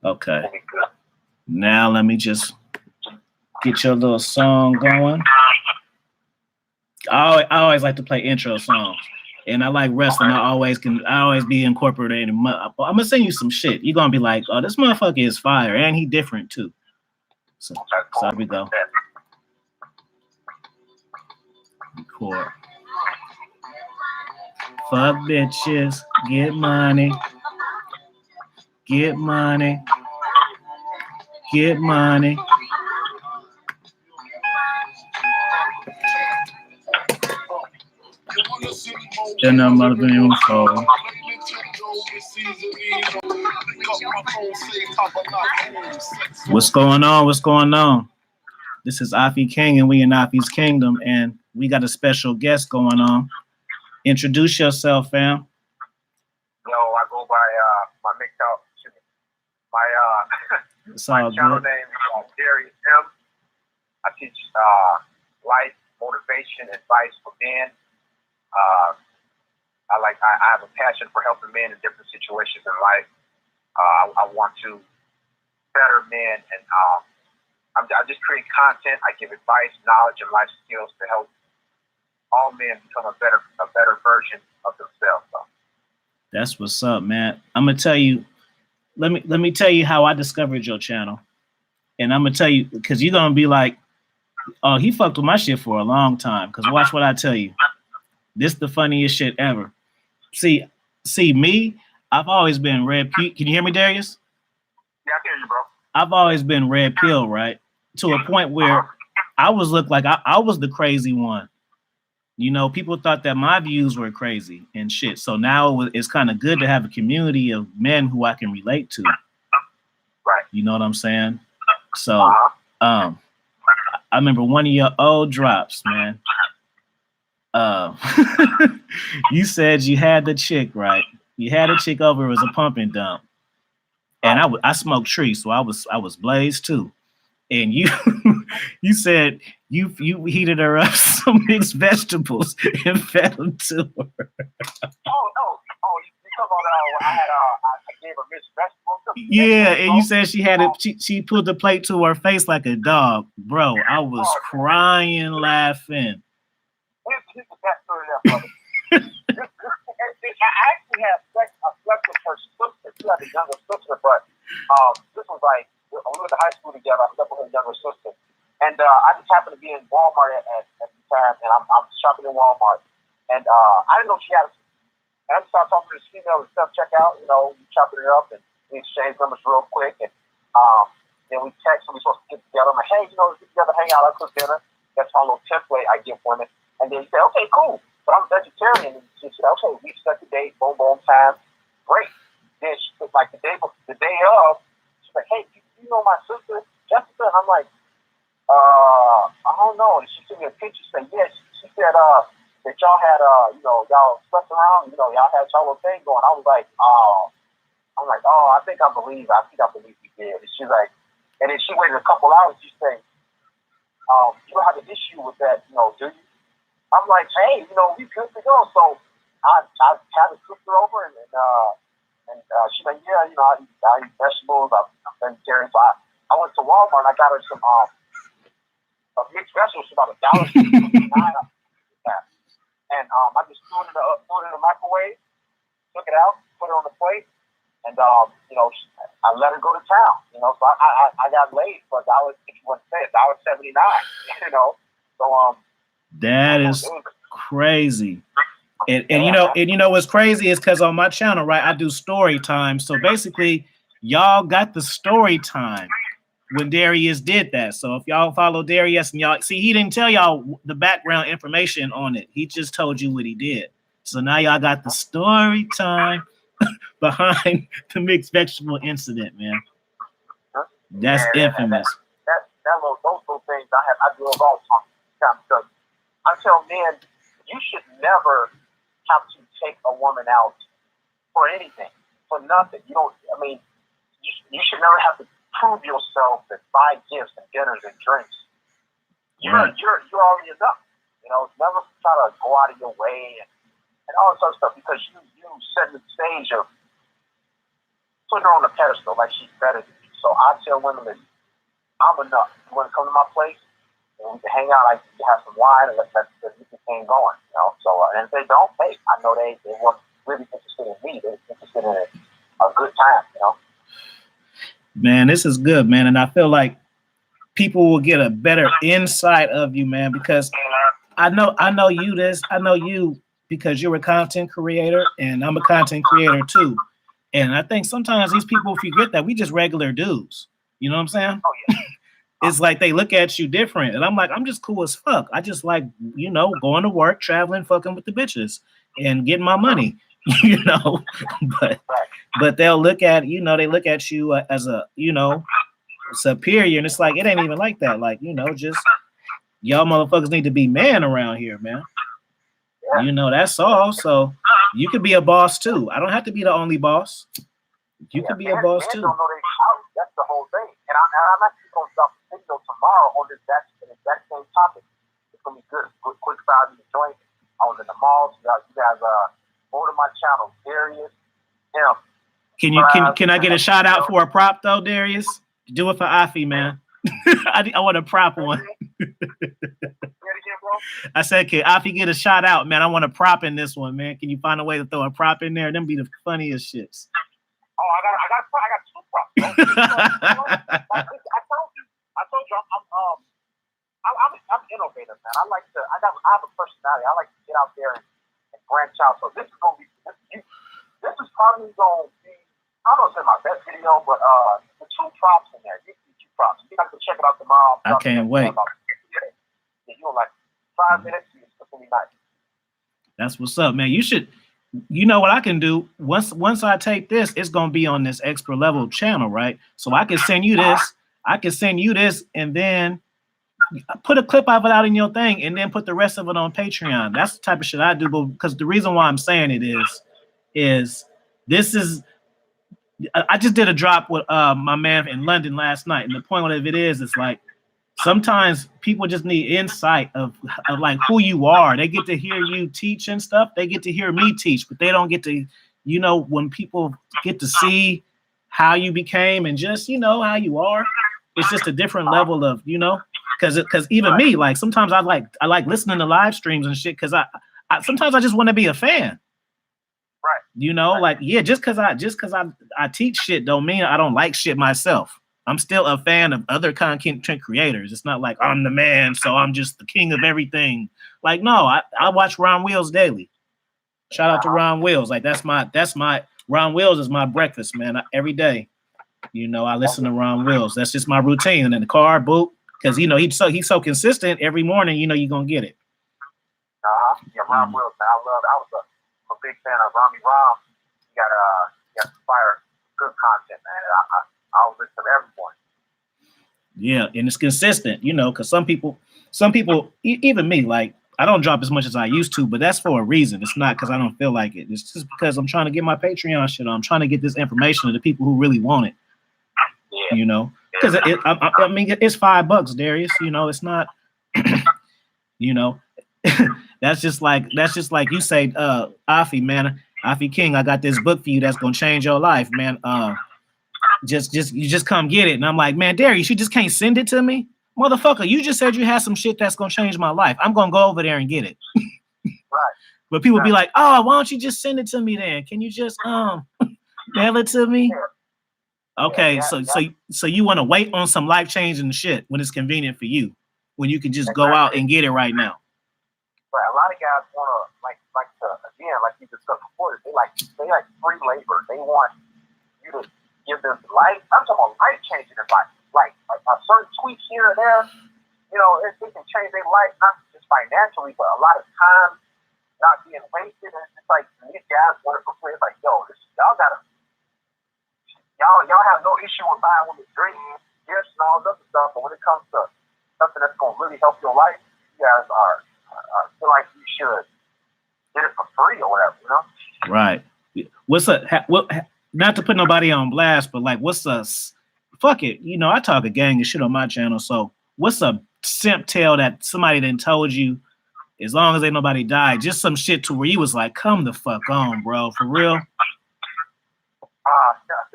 Okay. We'll be good. Now let me just get your little song going. I always like to play intro songs, and I like wrestling. I always be incorporating. I'm gonna send you some shit. You're gonna be like, oh, this motherfucker is fire, and he different too. So here we go. Record. Fuck bitches, get money, get money, get money. Then I'm gonna be on phone. What's going on? What's going on? This is Afi King, and we in Afi's Kingdom, and we got a special guest going on. Introduce yourself, fam. Yo, I go by my mixed out. My channel name is DARIUS M. I teach life, motivation, advice for men. I have a passion for helping men in different situations in life. I want to better men, and I just create content. I give advice, knowledge, and life skills to help all men become a better version of themselves. So. That's what's up, man. I'm gonna tell you. Let me tell you how I discovered your channel, and I'm gonna tell you because you're gonna be like, oh, he fucked with my shit for a long time. Because watch what I tell you. This the funniest shit ever. See me. I've always been red. Can you hear me, Darius? Yeah, I hear you, bro. I've always been red pill, right? To a point where I was looked like I was the crazy one. You know, people thought that my views were crazy and shit. So now it's kind of good to have a community of men who I can relate to. Right. You know what I'm saying? So, I remember one of your old drops, man. You said you had the chick, right? You had a chick over. It was a pump and dump, and I smoked trees, so I was blazed too. And you said you heated her up some mixed vegetables and fed them to her. Oh, you talking about I gave her mixed vegetables? Yeah, and you said she had it. She put the plate to her face like a dog, bro. I was crying, laughing. Here's the best story there, brother. I actually had sex. I slept with her sister. She had a younger sister, but this was like we went to high school together. I slept with her younger sister, and I just happened to be in Walmart at the time, and I'm shopping in Walmart, and I didn't know she had. And I started talking to this female at self-checkout. You know, we chopping it up, and we exchanged numbers real quick, and then we text, and we supposed to get together. I'm like, hey, let's get together, hang out, let's cook dinner. That's my little template I give women. And then he said, okay, cool. But I'm vegetarian. And she said, okay, we set the date, boom, time. Great. Then she was like, the day of, she's like, hey, you know my sister, Jessica? And I'm like, I don't know. And she sent me a picture. She said, yes. She said that y'all had, y'all slept around, y'all had y'all little thing going. I was like, I think I believe we did. And she's like, and then she waited a couple hours. She said, you don't have an issue with that, do you? I'm like, hey, we good to go. So I had a sister over, and she's like, yeah, I eat vegetables. I'm vegetarian. So I went to Walmart and I got her some mixed vegetables for about $1.69. And I just threw it in the microwave, took it out, put it on the plate, and I let her go to town. So I got laid for $1.79. So that is crazy. And what's crazy is because on my channel, right, I do story time. So basically, y'all got the story time when Darius did that. So if y'all follow Darius and y'all see, he didn't tell y'all the background information on it. He just told you what he did. So now y'all got the story time behind the mixed vegetable incident, man. That's infamous. Those little things I do all the time because I tell men, you should never have to take a woman out for anything, for nothing. You should never have to prove yourself and buy gifts and dinners and drinks. You're already enough. Never try to go out of your way and all this other stuff because you set the stage of put her on a pedestal like she's better than you. So I tell women that I'm enough. You want to come to my place and we can hang out, like you have some wine and let's get this thing going, you know. So and if they don't, hey, I know they weren't really interested in me. They're interested in a good time, you know. Man, this is good, man, and I feel like people will get a better insight of you, man, because I know you because you're a content creator and I'm a content creator too. And I think sometimes these people forget that we just regular dudes. You know what I'm saying? Oh, yeah. It's like they look at you different. And I'm like, I'm just cool as fuck. I just like, you know, going to work, traveling, fucking with the bitches and getting my money, you know. But they'll look at, you know, they look at you as a, you know, superior. And it's like, it ain't even like that. Like, you know, just y'all motherfuckers need to be man around here, man. Yeah. You know, that's all. So you could be a boss too. I don't have to be the only boss. You could be a boss too. Don't know that's the whole thing. And I'm actually going to drop a video tomorrow on this exact same topic. It's going to be good. Quick 5 minute joint. I was in the mall. So you guys go to my channel, Darius. Can I get a shout out for a prop though, Darius? Do it for Afi, man. I want a prop one. I said, can Afi get a shout out, man? I want a prop in this one, man. Can you find a way to throw a prop in there? Them be the funniest shits. Oh, I got 2 props. I told you, I'm innovative, man. I have a personality. I like to get out there and branch out. So this is gonna be this is probably gonna be, I don't know if it's my best video, but the 2 props in there. Give me 2 props. You have to check it out tomorrow. I can't wait. Yeah, you know, like 5 minutes. It's gonna be nice. That's what's up, man. You should. You know what I can do? Once I take this, it's gonna be on this extra level channel, right? So I can send you this. I can send you this, and then put a clip of it out in your thing, and then put the rest of it on Patreon. That's the type of shit I do. But because the reason why I'm saying it is this is. I just did a drop with my man in London last night, and the point of it is, it's like sometimes people just need insight of like who you are. They get to hear you teach and stuff. They get to hear me teach, but they don't get to, you know, when people get to see how you became and just, you know, how you are, it's just a different level of, you know, because even me, like sometimes I like listening to live streams and shit because I sometimes I just want to be a fan. Right. You know, like, yeah, just because I teach shit don't mean I don't like shit myself. I'm still a fan of other content creators. It's not like I'm the man, so I'm just the king of everything. Like, no, I watch Ron Wheels daily. Shout out to Ron Wheels. Like that's my Ron Wheels is my breakfast, man. Every day, you know, I listen to Ron Wheels. That's just my routine. And in the car, boot, because you know he's so consistent every morning. You know you're gonna get it. Yeah, Ron Wheels. Man, I was a big fan of Rami Ram. He got fire good content, man. I was listening to everyone. Yeah, and it's consistent, you know, because some people, even me, like I don't drop as much as I used to, but that's for a reason. It's not because I don't feel like it. It's just because I'm trying to get my Patreon shit on. I'm trying to get this information to the people who really want it. Yeah. You know, because I mean, it's $5, Darius. You know, it's not. You know, that's just like you say, Afi, man, Afi King. I got this book for you that's gonna change your life, man. You just come get it. And I'm like, man, Darius, you just can't send it to me? Motherfucker, you just said you had some shit that's gonna change my life. I'm gonna go over there and get it. Right. But people be like, oh, why don't you just send it to me then? Can you just mail it to me? Okay, so you want to wait on some life changing shit when it's convenient for you, when you can just go out and get it right now. Right. A lot of guys want to like again, like you discussed before, they like free labor. They want you to give them life. I'm talking about life changing advice. Like a certain tweak here and there, you know, it can change their life, not just financially, but a lot of time not being wasted. And it's like these guys want to complain, like, yo, y'all have no issue with buying women's drinks, gifts, and all this other stuff. But when it comes to something that's gonna really help your life, you guys feel like you should get it for free or whatever, you know? Right. What's up? Not to put nobody on blast, but like, what's a fuck it? You know, I talk a gang of shit on my channel. So, what's a simp tale that somebody done told you? As long as ain't nobody died, just some shit to where you was like, come the fuck on, bro, for real.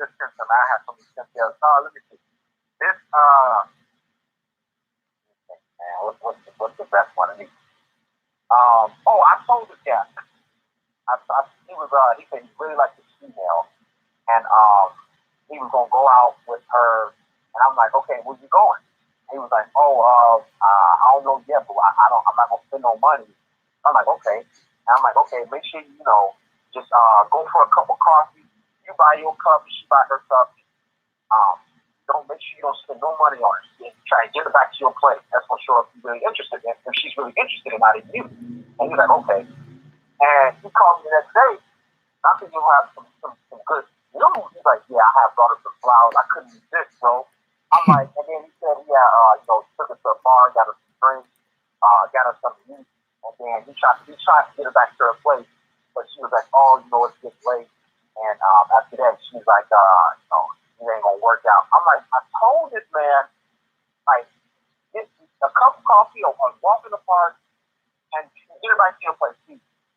this symptom. I have some symptoms. Let me see. This, man, what's the best one of these? I told this guy. He said he really liked this female, and he was gonna go out with her, and I'm like, okay, where you going? And he was like, I don't know yet, but I'm not gonna spend no money. I'm like, okay. And I'm like, okay, make sure just go for a cup of coffee. You buy your cup, she buy her cup. Don't make sure you don't spend no money on it. Try and get it back to your plate. That's for sure if you're really interested in. If she's really interested in you. And he's like, okay. And he called me the next day. I think you'll have some good news. He's like, yeah, I have brought her some flowers. I couldn't resist, bro. I'm like, and then he said, took her to a bar, got her some drinks, got her some meat, and then he tried to get her back to her place, but she was like, it's getting late. And after that, she's like, it ain't gonna work out. I'm like, I told this man, like, get a cup of coffee or walk in the park and get her back to your place.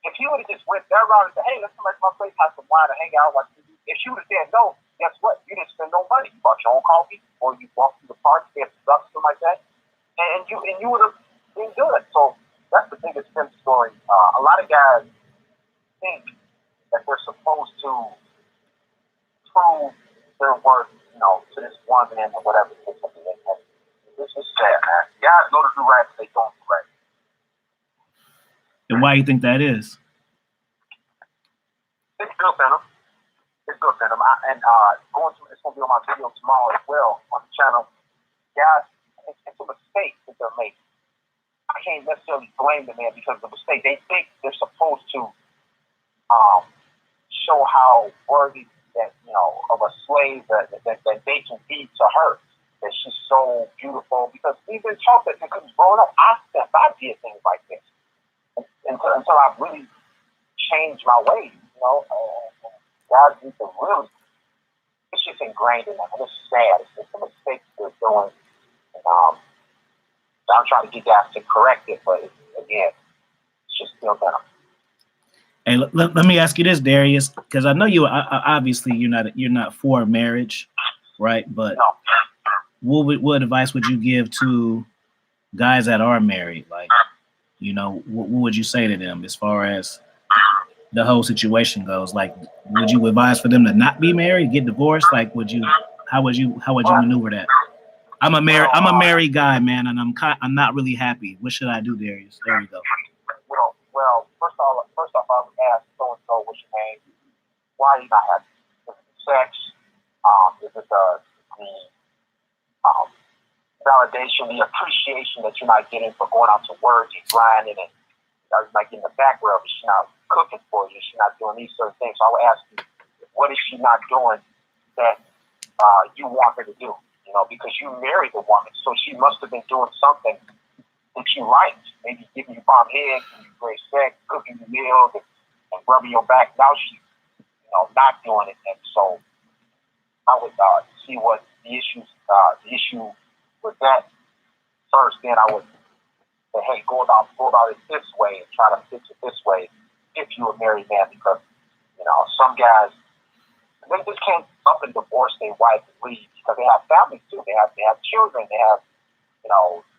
If he would have just went that route and said, hey, let's come back to my place, have some wine and hang out, watch TV. If she would have said no, guess what? You didn't spend no money. You bought your own coffee, or you walked through the park, get some stuff, something like that, and you would have been good. So that's the biggest Sim story. A lot of guys think that they're supposed to prove their worth, to this woman or whatever. This is sad, man. Guys know to do right, but they don't do right. And why do you think that is? It's built in them. It's built in them. It's going to be on my video tomorrow as well on the channel. Guys, it's a mistake that they're making. I can't necessarily blame the man because of the mistake. They think they're supposed to show how worthy of a slave that they can be to her. That she's so beautiful. Because we've been taught that because growing up, I did things like this. Until I really changed my ways, guys need to really, it's just ingrained in them. And it's sad. It's a mistake they're doing. And I'm trying to get guys to correct it, but again, it's just still done. Hey, let me ask you this, Darius, because I know you. Obviously, you're not for marriage, right? But no. What advice would you give to guys that are married? Like, what would you say to them as far as the whole situation goes? Like, would you advise for them to not be married, get divorced? Like, how would you maneuver that? I'm a married guy, man, and I'm not really happy. What should I do, Darius? There we go. Well, first off, I would ask so-and-so, what's your name? Why are you not happy? Is it sex? Is it the validation, the appreciation that you're not getting for going out to work and grinding, and you're not getting the back rub? She's not cooking for you. She's not doing these certain things. So I would ask you, what is she not doing that you want her to do? Because you married the woman, so she must have been doing something that you liked. Maybe giving you bomb head, giving you great sex, cooking you meals, and rubbing your back. Now she's, not doing it. And so I would see what the issue with that first. Then I would say, hey, go about it this way and try to fix it this way if you're a married man, because some guys, they just can't up and divorce their wife and leave because they have families too. They have children. They have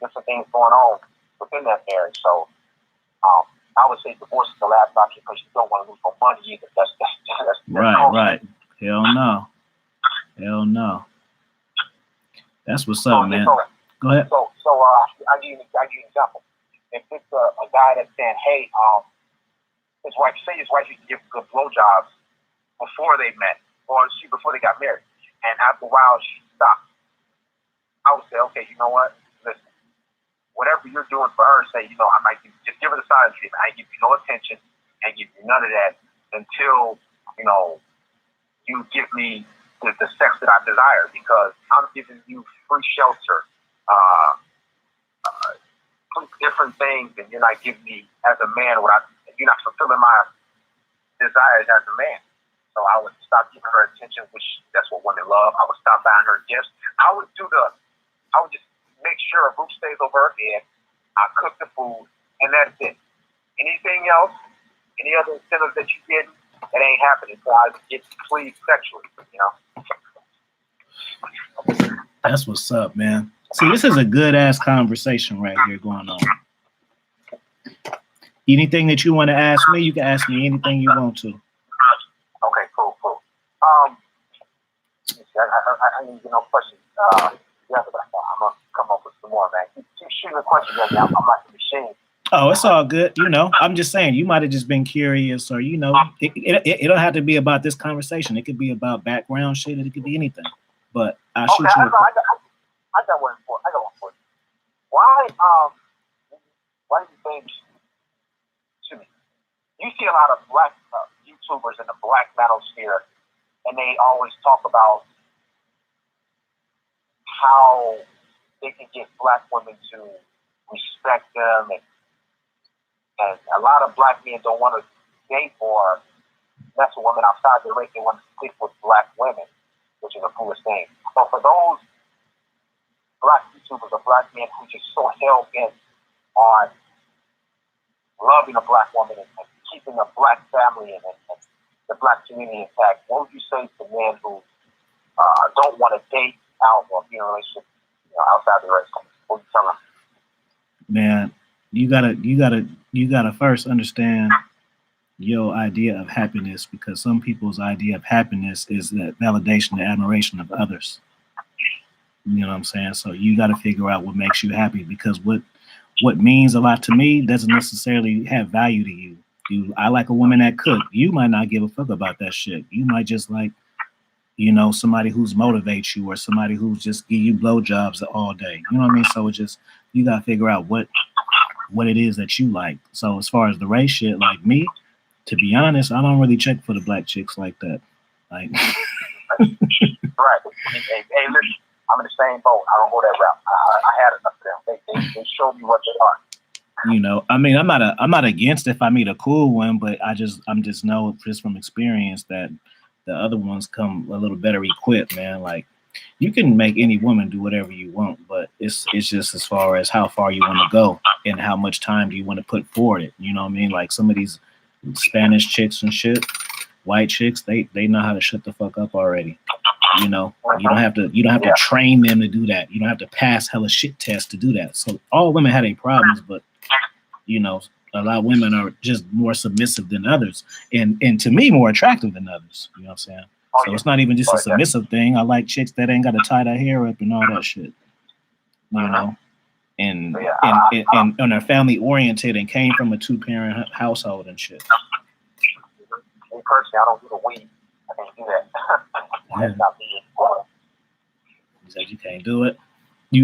different things going on within that marriage. So I would say divorce is the last option because you don't want to lose no money either. That's right. Hell no. That's what's up, man. Go ahead. So I'll give you an example. If it's a guy that's saying, hey, his wife used to give good blowjobs before they met, or before they got married, and after a while she stopped. I would say, okay, you know what? Listen, whatever you're doing for her, say, I might just give her the silent treatment. I give you no attention and give you none of that until you give me the sex that I desire, because I'm giving you free shelter, different things, and you're not giving me as a man you're not fulfilling my desires as a man. So I would stop giving her attention, which that's what women love. I would stop buying her gifts. I would just make sure a roof stays over her head. I cook the food, and that's it. Anything else, any other incentives that you get, it ain't happening. So I get pleased sexually, you know. That's what's up, man. See, this is a good ass conversation right here going on. Anything that you want to ask me, you can ask me anything you want to. Okay, cool. I need to know questions. Yeah, but I'm gonna come up with some more, man. Keep shooting the questions at me. I'm like a machine. Oh, it's all good. You know, I'm just saying you might have just been curious, or you know, it don't have to be about this conversation. It could be about background shit. It could be anything. But I'll shoot you. I got one for you. Why do you think? You see a lot of black YouTubers in the black manosphere, and they always talk about how they can get black women to respect them, and a lot of black men don't want to date or mess with women outside their race. They want to stick with black women, which is a foolish thing. But for those black YouTubers or black men who just so hell bent on loving a black woman and keeping a black family and the black community intact, what would you say to men who don't want to date out or be in a relationship, you know, outside the race? What would you tell them? Man, you gotta first understand your idea of happiness, because some people's idea of happiness is that validation and admiration of others. You know what I'm saying? So you got to figure out what makes you happy, because what means a lot to me doesn't necessarily have value to you. I like a woman that cook. You might not give a fuck about that shit. You might just like, you know, somebody who's motivates you, or somebody who's just give you blowjobs all day. You know what I mean? So it just, you got to figure out what it is that you like. So as far as the race shit, like me, to be honest, I don't really check for the black chicks like that. Like, right. Hey, listen, I'm in the same boat. I don't go that route. I had enough of them. They show me what they are. You know, I mean, I'm not against if I meet a cool one, but I'm just know just from experience that the other ones come a little better equipped, man. Like, you can make any woman do whatever you want, but it's just as far as how far you want to go and how much time do you want to put forward it. You know what I mean? Like some of these Spanish chicks and shit, white chicks, they know how to shut the fuck up already. You know, you don't have to train them to do that. You don't have to pass hella shit tests to do that. So all women have their problems, but you know, a lot of women are just more submissive than others, and to me more attractive than others. You know what I'm saying? So it's not even just a submissive thing. I like chicks that ain't got to tie their hair up and all that shit. You know, and are family oriented and came from a 2-parent household and shit. Me personally, I don't do the weed. I can't do that. That's not me. You said you can't do it. Do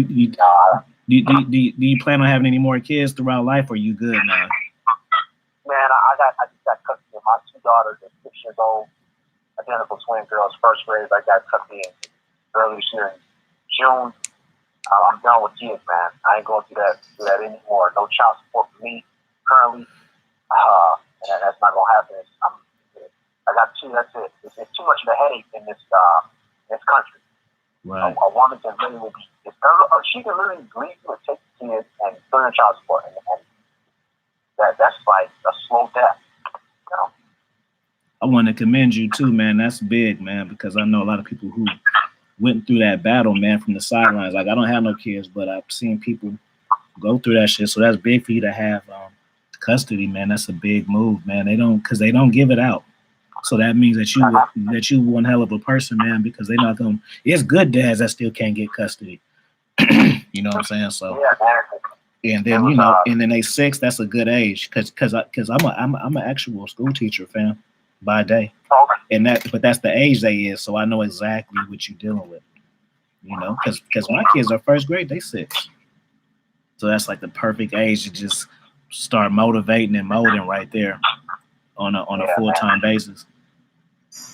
you plan on having any more kids throughout life, or are you good now? Man, I just got custody of my 2 daughters. They're 6 years old, identical twin girls, first grade. I got custody early this year in June. I'm done with kids, man. I ain't going through that anymore. No child support for me currently. And that's not gonna happen. I got 2. That's it. It's too much of a headache in this country. Right. A woman can literally she can literally leave you and take the kids and put in child support, and that's like a slow death. You know? I want to commend you too, man. That's big, man, because I know a lot of people who went through that battle, man, from the sidelines. Like, I don't have no kids, but I've seen people go through that shit. So that's big for you to have custody, man. That's a big move, man. They don't give it out. So that means that you one hell of a person, man, because they're not going. It's good dads that still can't get custody. You know what I'm saying? So yeah, and then and then they 6. That's a good age, because I'm an actual school teacher, fam, by day, and but that's the age they is. So I know exactly what you're dealing with. You know, because my kids are first grade, they 6. So that's like the perfect age to just start motivating and molding right there on a full-time basis.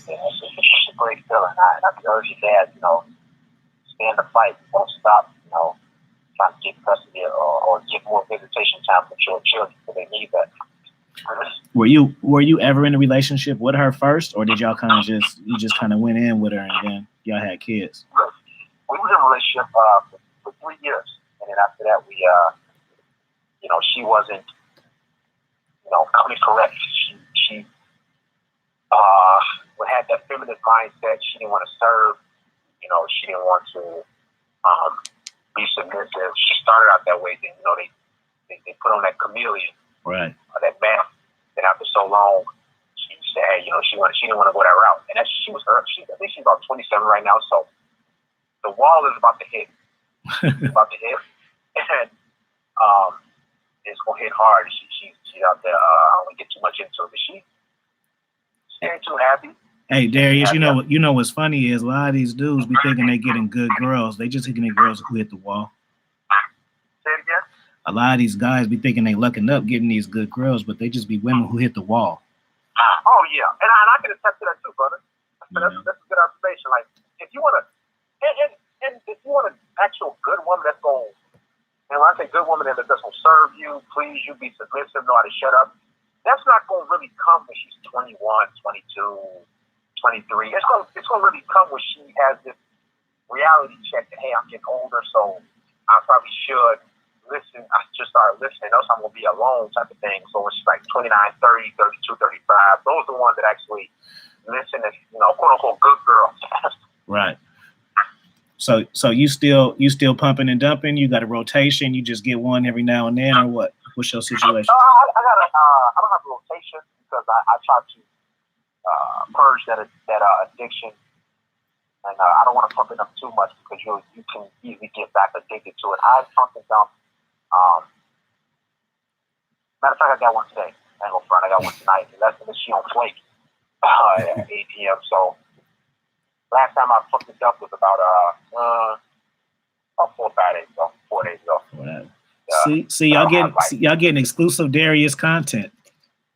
Yeah, it's a great feeling. I urge you, Dad, you know, stay in the fight. Don't stop, you know, trying to get custody or get more visitation time with your children, because they need that. Were you ever in a relationship with her first, or did y'all kind of just kind of went in with her and then y'all had kids? We was in a relationship for 3 years, and then after that, we she wasn't, coming correct. She had that feminist mindset. She didn't want to serve. You know, she didn't want to be submissive. She started out that way. Then, you know, they put on that chameleon, right? That mask. And after so long, she said, you know, she didn't want to go that route. And I think she's about 27 right now. So the wall is about to hit. It's about to hit, and it's gonna hit hard. She's out there. I don't want to get too much into it, but she ain't too happy. Hey Darius, you know what's funny is a lot of these dudes be thinking they getting good girls. They just hitting the girls who hit the wall. Say it again. A lot of these guys be thinking they lucking up getting these good girls, but they just be women who hit the wall. Oh yeah, and I can attest to that too, brother. That's a good observation. Like if you want to, and if you want an actual good woman that's going, and when I say good woman that's going to serve you, please you, be submissive, know how to shut up. That's not going to really come when she's 21, 22, 23. It's going to really come when she has this reality check that, hey, I'm getting older, so I probably should listen. I just started listening, else I'm going to be alone type of thing. So when she's like 29, 30, 32, 35, those are the ones that actually listen and, you know, quote unquote good girls. Right. So you still pumping and dumping? You got a rotation? You just get one every now and then, or what? What's your situation? I don't have a rotation because I try to purge that addiction, and I don't want to pump it up too much because you can easily get back addicted to it. I pump and dump. Matter of fact, I got one today. I ain't gonna front. I got one tonight. And that's she on flake at 8 p.m. So last time I pumped and dumped was about 4 days ago. Right. See, y'all getting exclusive Darius content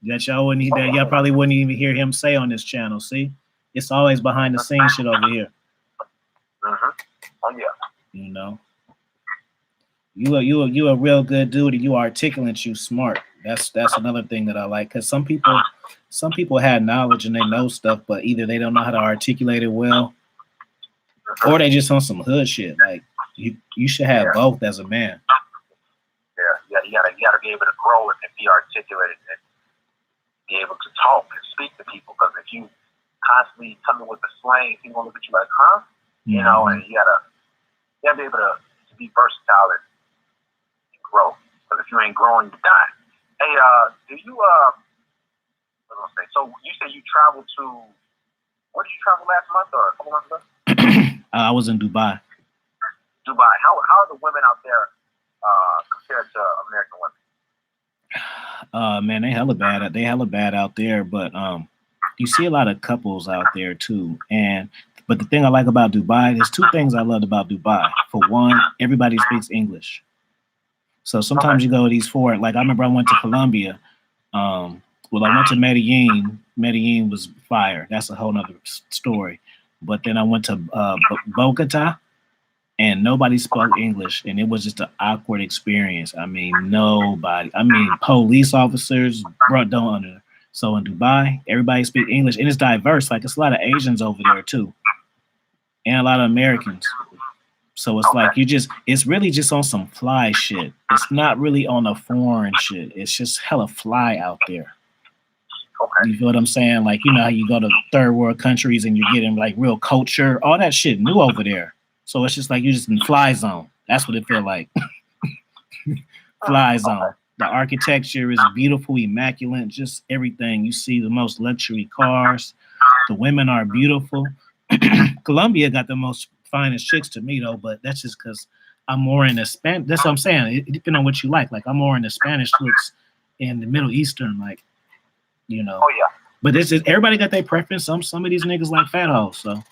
that y'all probably wouldn't even hear him say on this channel. See, it's always behind the scenes shit over here. Mm-hmm. Oh yeah. You know, you a real good dude, and you articulate, you smart. That's another thing that I like, because some people have knowledge and they know stuff, but either they don't know how to articulate it well, or they just on some hood shit. Like you should have both as a man. Yeah, you gotta be able to grow and be articulate and be able to talk and speak to people. Because if you constantly coming with the slang, people gonna look at you like, huh? Mm-hmm. You know, and you gotta be able to be versatile and grow. Because if you ain't growing, you're dying. Hey, do you what was I gonna say? So you said you traveled to, where did you travel last month or a couple months ago? I was in Dubai. Dubai. How are the women out there compared to American women? Man, they hella bad. They hella bad out there, but you see a lot of couples out there too. But the thing I like about Dubai, there's two things I loved about Dubai. For one, everybody speaks English. So sometimes you go to these foreign, like I remember I went to Colombia. I went to Medellin. Medellin was fire. That's a whole nother story. But then I went to Bogota, and nobody spoke English, and it was just an awkward experience. I mean, nobody. I mean, police officers don't under. So in Dubai, everybody speaks English, and it's diverse. Like it's a lot of Asians over there too, and a lot of Americans. So it's like it's really just on some fly shit. It's not really on a foreign shit. It's just hella fly out there. Okay. You feel what I'm saying? Like, you know how you go to third world countries and you're getting like real culture, all that shit new over there. So it's just like you're just in fly zone. That's what it feel like. Fly zone. The architecture is beautiful, immaculate, just everything. You see the most luxury cars. The women are beautiful. Colombia got the most finest chicks to me though, but that's just because I'm more in the Spanish. That's what I'm saying. It depends on what you like. Like I'm more in the Spanish looks and the Middle Eastern, like, you know. Oh yeah. But this is everybody got their preference. Some of these niggas like fat hoes, so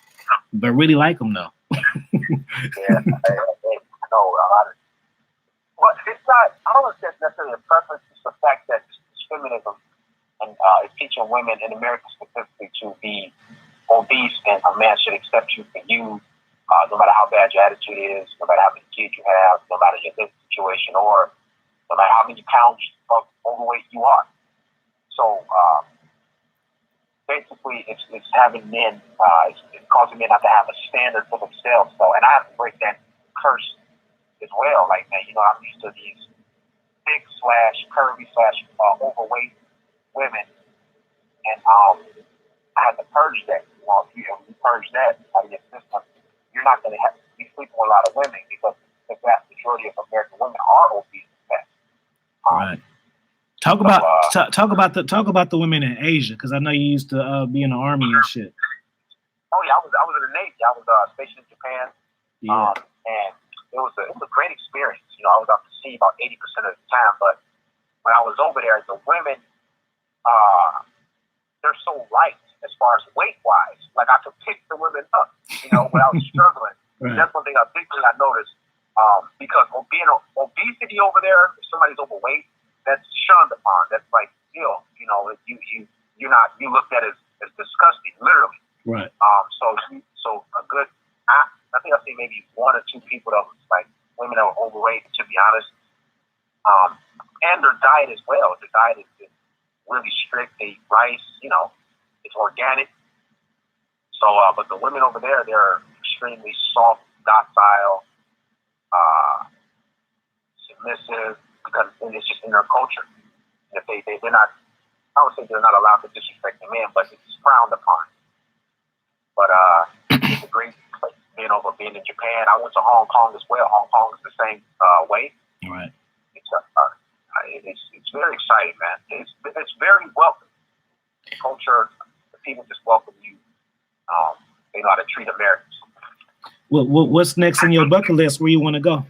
but really like them though. Yeah, I know a lot of. But it's not. I don't know if that's necessarily a preference. It's the fact that it's feminism and it's teaching women in America specifically to be obese, and a man should accept you for you, no matter how bad your attitude is, no matter how many kids you have, no matter your living situation, or no matter how many pounds of overweight you are. So basically, it's having men, it's causing men not to have a standard for themselves. So, and I have to break that curse as well. Like, man, you know, I'm used to these big / curvy / overweight women, and I had to purge that. Well, if you purge that out of your system, you're not going to have to be sleeping with a lot of women because the vast majority of American women are obese. Right. Talk about the women in Asia, because I know you used to be in the army and shit. Oh yeah, I was in the Navy. I was stationed in Japan. Yeah. And it was a great experience. You know, I was out to sea about 80% of the time, but when I was over there, the women, they're so light as far as weight-wise. Like, I could pick the women up, you know, without struggling. Right. That's one thing, a big thing I noticed, because being obesity over there, if somebody's overweight, that's shunned upon. That's like, you know, you're looked at as disgusting, literally. Right. So a good, I think I've seen maybe one or two people that was like women that were overweight, to be honest. And their diet as well. The diet is really strict. They eat rice, you know, it's organic. So, but the women over there, they're extremely soft, docile, submissive, because it's just in their culture. And if they're not, I would say they're not allowed to disrespect the man, but it's frowned upon. But it's a great place being in Japan. I went to Hong Kong as well. Hong Kong is the same way. Right. It's very exciting, man. It's very welcome. The culture, the people just welcome you. They know how to treat Americans. What's next on your bucket list? Where you want to go?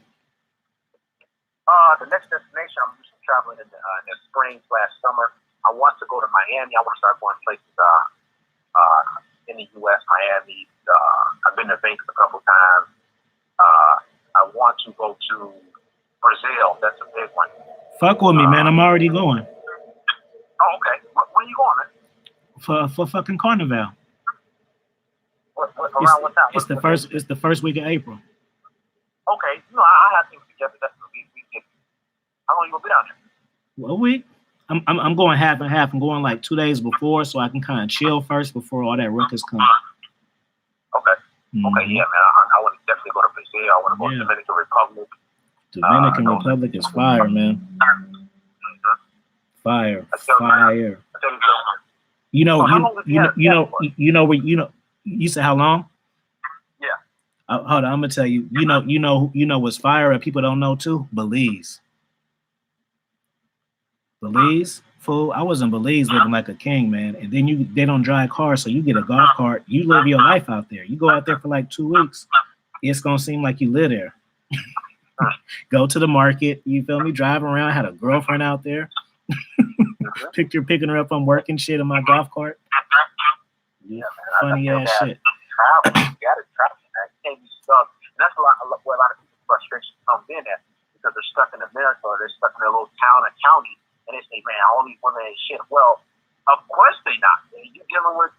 The next destination, I'm used to traveling in the spring/summer. I want to go to Miami. I want to start going places in the U.S., Miami. I've been to Vegas a couple times. I want to go to Brazil. That's a big one. Fuck with me, man. I'm already going. Oh, okay. When are you going, man? For fucking Carnival. What time? It's the first week of April. Okay. You know, I have things together. That's gonna be good. How long you gonna be down there? A week. I'm going half and half. I'm going like 2 days before, so I can kind of chill first before all that ruckus comes. Okay. Mm-hmm. Okay. Yeah, man. I want to definitely go to Brazil. I want to go to Dominican Republic. Dominican Republic is fire, man. Fire. You said how long? Yeah. Hold on, I'm gonna tell you. You know what's fire that people don't know too? Belize. Belize, fool. I was in Belize living like a king, man. And then they don't drive cars, so you get a golf cart. You live your life out there. You go out there for like 2 weeks. It's gonna seem like you live there. Go to the market, you feel me? Drive around. Had a girlfriend out there. Picking her up from work and shit in my golf cart. Yeah, man. Funny ass shit. Travel. You gotta travel, man. You can't be stuck. And that's where a lot of people's frustration comes in at, because they're stuck in America or they're stuck in their little town or county, and they say, man, all these women ain't shit. Well, of course they not. You're dealing with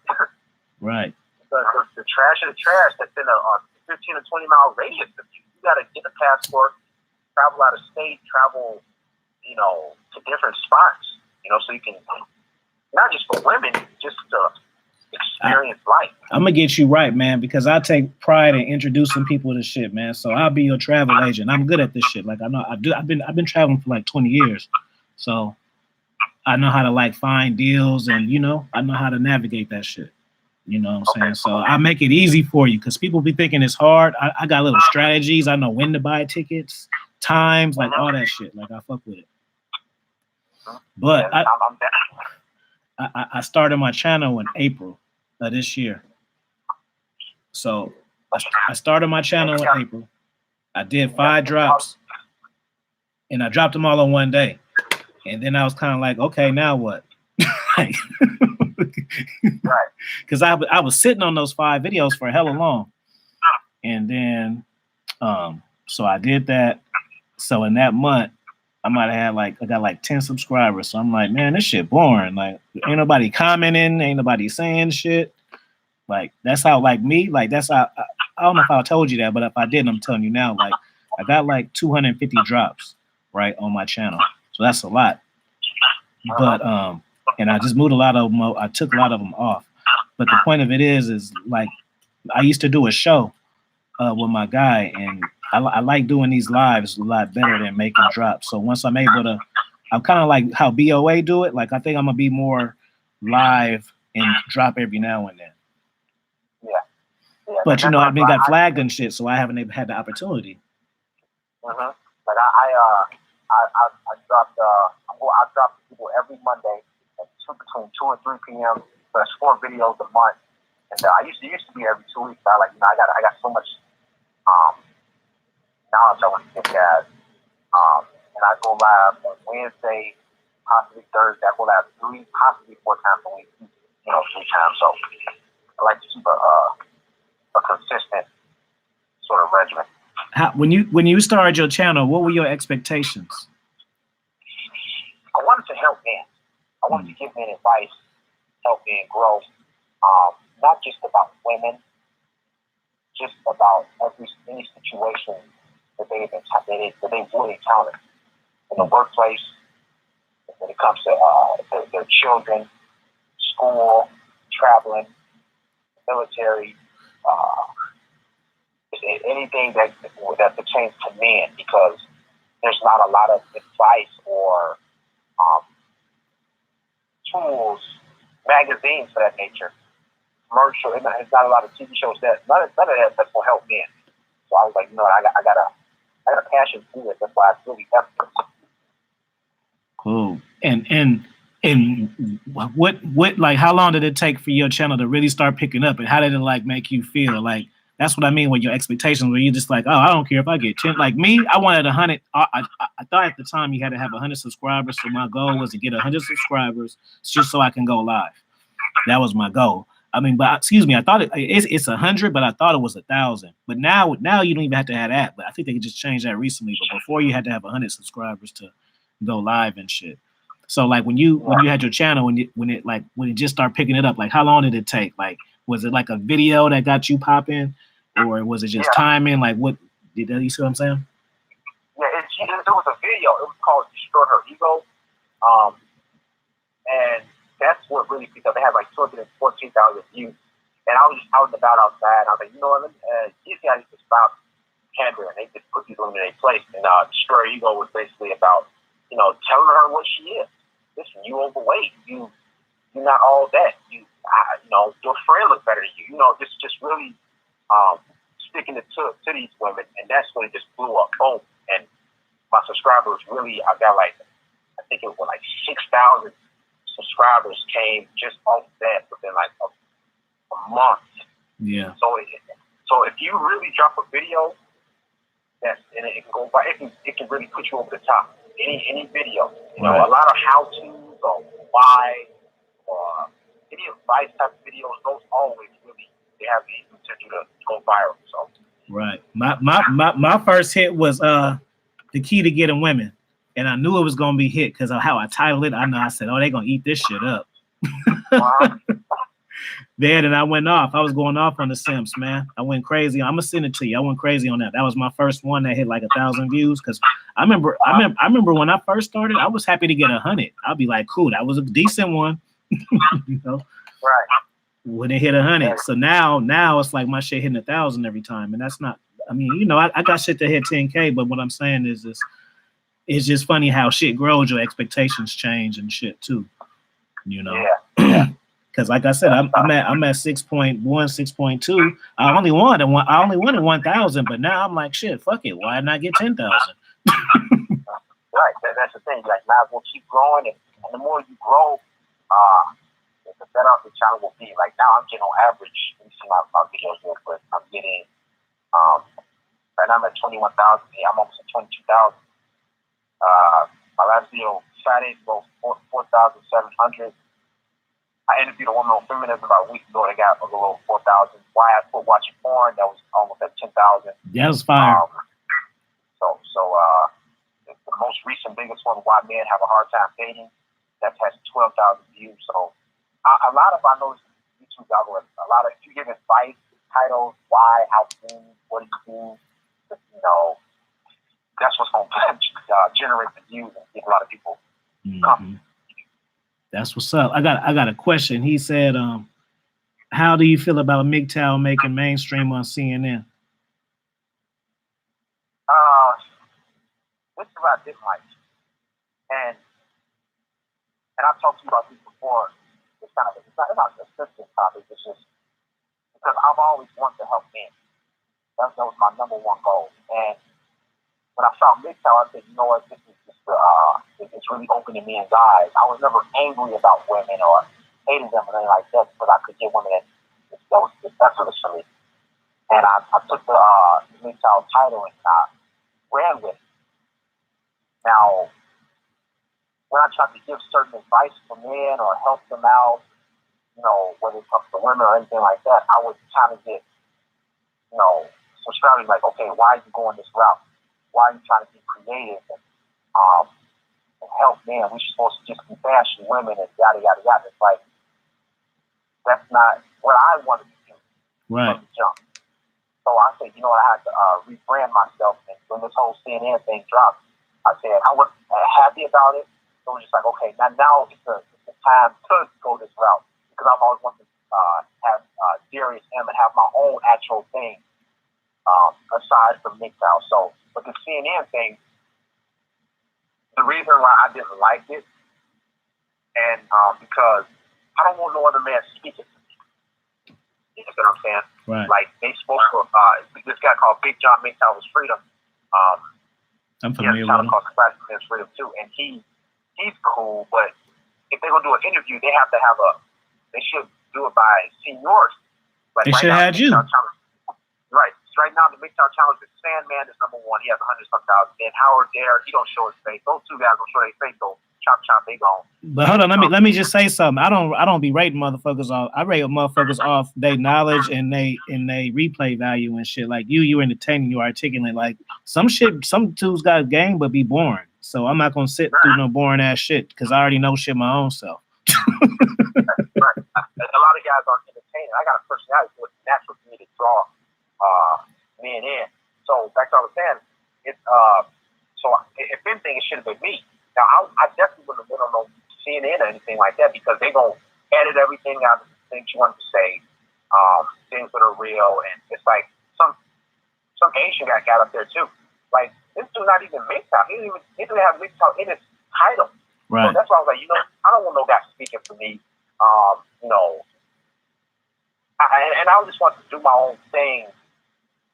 right. The trash of the trash that's in a 15 or 20 mile radius of you. You gotta get a passport, travel out of state, travel, you know, to different spots, you know, so you can, not just for women, just to experience life. I'm gonna get you right, man, because I take pride in introducing people to shit, man. So I'll be your travel agent. I'm good at this shit. Like I know I've been traveling for like 20 years. So I know how to like find deals, and you know, I know how to navigate that shit. You know what I'm saying? So I make it easy for you, because people be thinking it's hard. I got little strategies. I know when to buy tickets, times, like all that shit. Like I fuck with it. But I started my channel in April of this year. So I started my channel in April. I did 5 drops, and I dropped them all in one day. And then I was kind of like, okay, now what? Right. Because I was sitting on those 5 videos for hella long. And then, so I did that. So in that month, I got like 10 subscribers. So I'm like, man, this shit boring. Like, ain't nobody commenting, ain't nobody saying shit. Like, that's how, like me, like that's how, I don't know if I told you that, but if I didn't, I'm telling you now, like I got like 250 drops, right, on my channel. So that's a lot. But, and I just moved a lot of them. I took a lot of them off. But the point of it is like, I used to do a show with my guy, and I like doing these lives a lot better than making drops. So once I'm able to, I'm kind of like how BOA do it. Like, I think I'm gonna be more live and drop every now and then. Yeah. But I've been got flagged and shit, so I haven't even had the opportunity. Mm-hmm. Like I dropped I drop people every Monday at between 2 and 3 p.m. So that's 4 videos a month. And it used to be every 2 weeks. But I got so much knowledge I want to get at. And I go live on Wednesday, possibly Thursday. I go live 3, possibly 4 times a week. 3 times. So I like to keep a consistent sort of regimen. When you started your channel, what were your expectations? I wanted to help men. I wanted to give men advice, help men grow. Not just about women, just about any situation that they would encounter in the workplace, when it comes to their children, school, traveling, military, anything that pertains to men, because there's not a lot of advice or tools, magazines for that nature, commercial. It's not a lot of TV shows that none of that will help men. So I was like, I got a passion to do it. That's why I really effort. Cool. And what like how long did it take for your channel to really start picking up, and how did it like make you feel? Like that's what I mean with your expectations, where you just like, oh, I don't care if I get 10. Like me, I wanted 100. I thought at the time you had to have 100 subscribers, so my goal was to get 100 subscribers just so I can go live. That was my goal. I mean, but excuse me, I thought it's 100, but I thought it was 1,000. But now you don't even have to have that. But I think they just changed that recently. But before you had to have 100 subscribers to go live and shit. So like when you had your channel, when it just started picking it up, like how long did it take? Like was it like a video that got you popping, or was it just timing? Like what did you see what I'm saying? Yeah, it was a video. It was called Destroy Her Ego, and that's what really picked up. They had like 214,000 views, and I was just out and about outside. I was like, you know what? These guys just stop pandering. They just put people in their place. And Destroy Her Ego was basically about telling her what she is. Listen, you overweight. You're not all that. Your friend looks better than you. Just really sticking it to these women, and that's when it just blew up. Boom. And my subscribers really, I got I think it was 6,000 subscribers came just off that within a month. Yeah. So if you really drop a video, and it can go by, it can really put you over the top. Any video, a lot of how-tos or why or any advice type of videos, those always really they have the potential to go viral. So right, my first hit was the key to getting women, and I knew it was gonna be hit because of how I titled it. I said, oh, they're gonna eat this shit up. Then and I went off. I was going off on the Simps, man. I went crazy. I'm gonna send it to you. I went crazy on that. That was my first one that hit like 1,000 views. Because I remember when I first started, I was happy to get 100. I'll be like, cool, that was a decent one. Right. When it hit 100. So now it's like my shit hitting 1,000 every time, and that's not. I mean, I got shit to hit 10K, but what I'm saying is this. It's just funny how shit grows, your expectations change and shit too. Yeah. Because like I said, I'm at 6.1, 6.2. I only wanted 1,000, but now I'm like, shit, fuck it. Why not get 10,000? Right. That's the thing. Like, now we'll keep growing, and the more you grow, the better off the channel will be. Like now, I'm getting on average. Let me see my videos real quick. I'm getting right now I'm at 21,000. Yeah, I'm almost at 22,000. My last video Friday was 4,700. I interviewed a woman on feminism about a week ago. They got a little 4,000. Why I put watching porn, that was almost at 10,000. That was fire. So the most recent biggest one, Why Men Have a Hard Time Dating, that has 12,000 views. So a lot of I know YouTube algorithm. A lot of if you give advice, titles, why, how to, what do you do, that's what's going to generate the views and get a lot of people coming. That's what's up. I got a question. He said, how do you feel about MGTOW making mainstream on CNN? This is what I didn't like. And I've talked to you about this before. The it's not a sensitive topic. It's just because I've always wanted to help men. That was my number one goal. And when I found MGTOW, I said, you know what, this is just it's really opening men's eyes. I was never angry about women or hating them or anything like that, but I could get women that was specialist for me. And I took the MGTOW title and I ran with it. Now, when I tried to give certain advice to men or help them out, you know, whether it comes to women or anything like that, I would kind of get, you know, some strategy like, okay, why are you going this route? Why are you trying to be creative and help men? We're supposed to just be bashing women and yada, yada, yada. It's like, that's not what I wanted to do from the jump. So I said, you know what, I had to rebrand myself. And when this whole CNN thing dropped, I said I wasn't happy about it. So it was just like, okay, now it's the time to go this route. Because I've always wanted to have DARIUS and have my own actual thing aside from MGTOW. So, but the CNN thing, the reason why I didn't like it, and because I don't want no other man speaking to me. You know what I'm saying? Right. Like, they spoke for this guy called Big John MGTOW was Freedom. I'm familiar with him. Called Classic Freedom too, and he's cool, but if they're gonna do an interview, they have to have they should do it by seniority. Like they should have you. Right. Right now, the MGTOW Challenge is Sandman is number one. He has 100-some thousand. Then Howard Dare, he don't show his face. Those two guys don't show their face, so chop, they gone. But hold on, let me just say something. I don't be rating motherfuckers off. I rate motherfuckers off their knowledge and they replay value and shit. Like you entertaining, you articulate. Like some dudes got game but be boring. So I'm not gonna sit through no boring ass shit because I already know shit my own self. Right. A lot of guys aren't entertaining. I got a personality, so it's natural for me to draw men in. So back to what I was saying, it's so if anything, it should have been me. Now I definitely wouldn't have been on no CNN or anything like that because they gonna edit everything out of the things you want to say, things that are real, and it's like some Asian guy got up there too. Like this dude not even MGTOW. He didn't have MGTOW in his title. Right. So that's why I was like, you know, I don't want no guy speaking for me. You know, and I just want to do my own thing,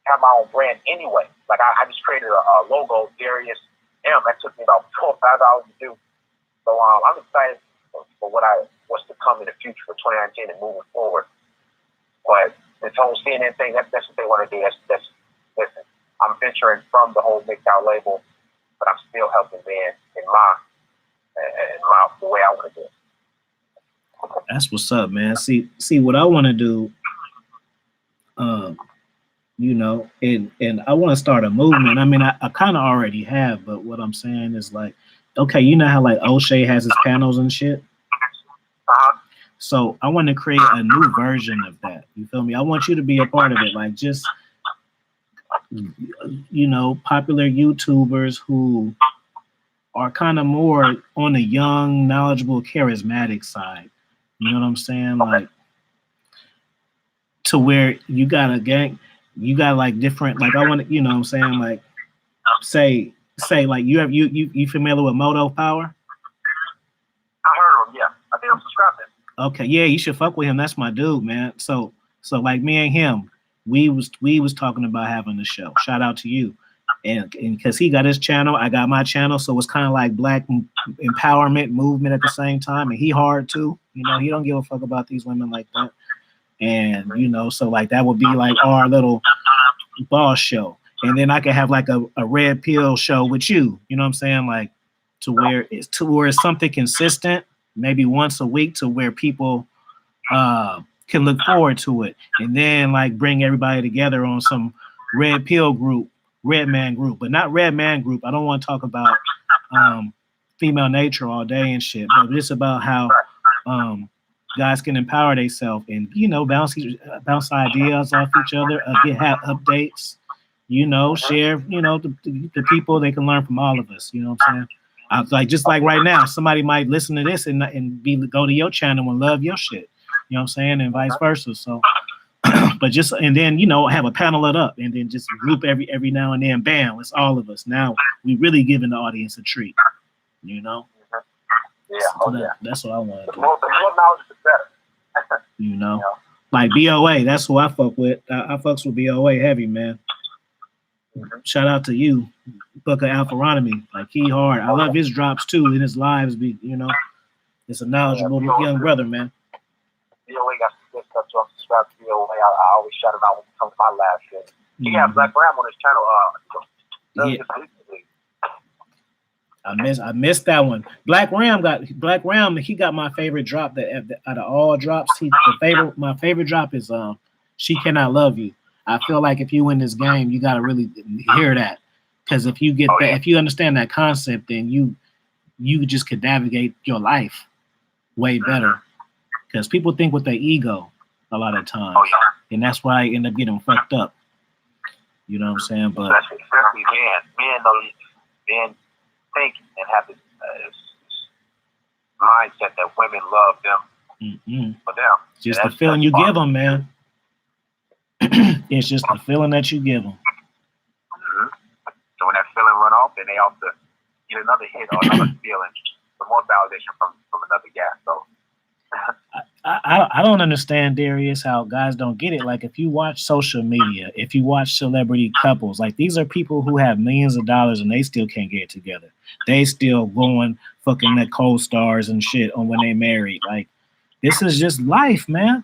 have my own brand anyway. Like I just created a logo, DARIUS M. That took me about 4 or 5 hours to do. So I'm excited for what's to come in the future for 2019 and moving forward. But this whole CNN thing, that's what they want to do. Listen, I'm venturing from the whole MGTOW label, but I'm still helping men in the way I want to do it. That's what's up, man. See what I want to do, you know, and I want to start a movement. I mean, I kind of already have, but what I'm saying is like, okay, you know how like O'Shea has his panels and shit? So I want to create a new version of that. You feel me? I want you to be a part of it. Like just, you know, popular YouTubers who are kind of more on the young, knowledgeable, charismatic side. You know what I'm saying? Like to where you got a gang, you got like different, like I want to, you know what I'm saying? Like say like you familiar with Moto Power? I heard of him, yeah. I think I'm subscribed to him. Okay, yeah, you should fuck with him. That's my dude, man. So like me and him, we was talking about having a show. Shout out to you. And because he got his channel, I got my channel, so it's kind of like black empowerment movement at the same time. And he hard too, you know. He don't give a fuck about these women like that. And you know, so like that would be like our little boss show. And then I could have like a red pill show with you. You know what I'm saying? Like to where it's something consistent, maybe once a week, to where people can look forward to it. And then like bring everybody together on some red pill group. Red man group, but not red man group. I don't want to talk about female nature all day and shit, but it's about how guys can empower themselves and, you know, bounce ideas off each other, have updates, you know, share, you know, the people, they can learn from all of us. You know what I'm saying? I was like, just like right now, somebody might listen to this and go to your channel and love your shit. You know what I'm saying? And vice versa. So but just, and then, you know, have a panel it up and then just group every now and then, bam, it's all of us. Now we really giving the audience a treat, you know? Yeah, so that's what I want to do. The more knowledge, the better. You know, like BOA. That's who I fuck with. I fucks with BOA heavy, man. Shout out to you, Book of Alpharonomy. Like he hard. I love his drops too in his lives. It's a knowledgeable young brother, man. BOA got some good stuff, so I'm subscribed to BOA. I always shout him out when it comes to my live shit. He got Black Ram on his channel. I missed that one. Black Ram. He got my favorite drop. That out of all drops, my favorite drop is "She Cannot Love You." I feel like if you win this game, you gotta really hear that, because if you get if you understand that concept, then you just could navigate your life way better. Because people think with their ego a lot of times, and that's why I end up getting fucked up. You know what I'm saying? But especially men think and have this mindset that women love them for them. Just the feeling you give them, man. It's just the feeling that you give them. So when that feeling run off, then they have to get another hit or another feeling, some more validation from another guy. So I don't understand, Darius, how guys don't get it. Like if you watch social media, if you watch celebrity couples, like these are people who have millions of dollars and they still can't get it together. They still going fucking their co-stars and shit on when they married. Like this is just life, man.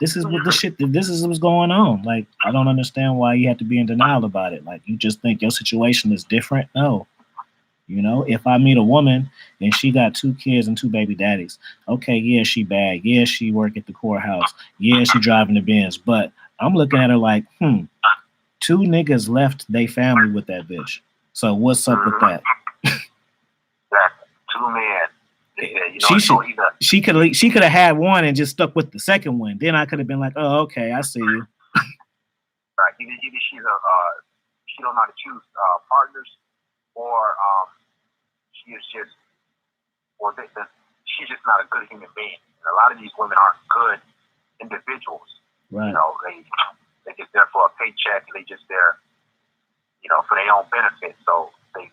This is what this is what's going on. Like I don't understand why you have to be in denial about it. Like you just think your situation is different. No. You know, if I meet a woman and she got 2 kids and 2 baby daddies, okay, yeah, she bad. Yeah, she work at the courthouse. Yeah, she driving the Benz. But I'm looking at her like, 2 niggas left they family with that bitch. So what's up with that? 2 men. She could have had one and just stuck with the second one. Then I could have been like, oh, okay, I see you. Right. Either she don't know how to choose partners, or she is just, she's just not a good human being. And a lot of these women aren't good individuals. Right. You know, they just there for a paycheck. They just there, for their own benefit. So they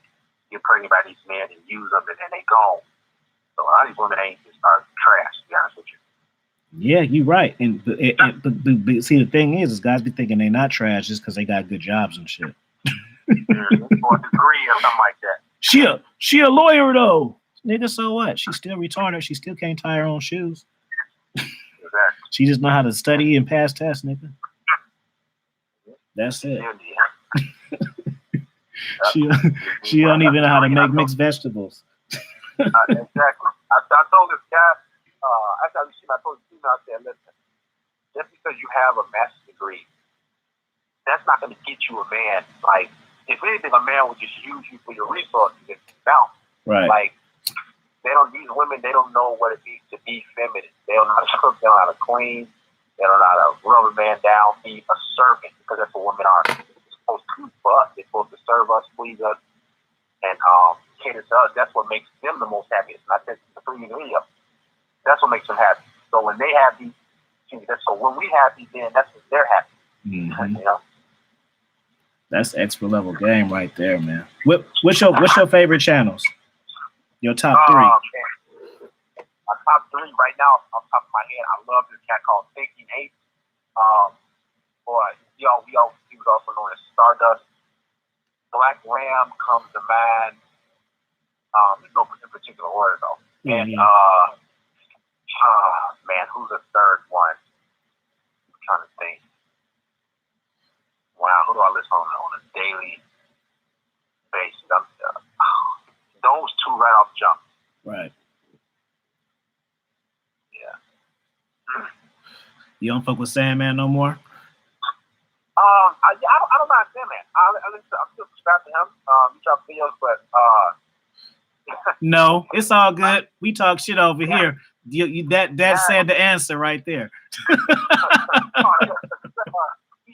get pregnant by these men and use them, and then they go. So a lot of these women are trash, to be honest with you. Yeah, you're right. But see, the thing is guys be thinking they're not trash just because they got good jobs and shit. Or a degree or something like that. She a lawyer though, nigga. So what? She's still retarded. She still can't tie her own shoes. Exactly. She just know how to study and pass tests, nigga. That's it. She don't even know how to make mixed vegetables. Exactly. I told this guy. After I told the female, I said, listen, just because you have a master's degree, that's not going to get you a man. Like, if anything, a man will just use you for your resources and balance. Right. Like, these women, they don't know what it means to be feminine. They don't know how to cook, they don't know how to clean, they don't know how to rub a man down, be a servant, because that's what women are. They're supposed to do for us. They're supposed to serve us, please us, and cater to us. That's what makes them the most happiest. Not just the 3 of them. That's what makes them happy. So when they happy, so when we happy, then that's when they're happy. Mm-hmm. You know? That's expert level game right there, man. What's your favorite channels? Your top 3. My top 3 right now, off the top of my head, I love this cat called Thinking Ape. We was also known as Stardust. Black Ram comes to mind. There's no particular order though. Mm-hmm. And man, who's the third one? I'm trying to think. Wow, who do I listen on a daily basis? Those 2 right off jump. Right. Yeah. You don't fuck with Sandman no more? I don't mind Sandman. I'm still subscribed to him. He drops videos, but no, it's all good. We talk shit over here. That said the answer right there. He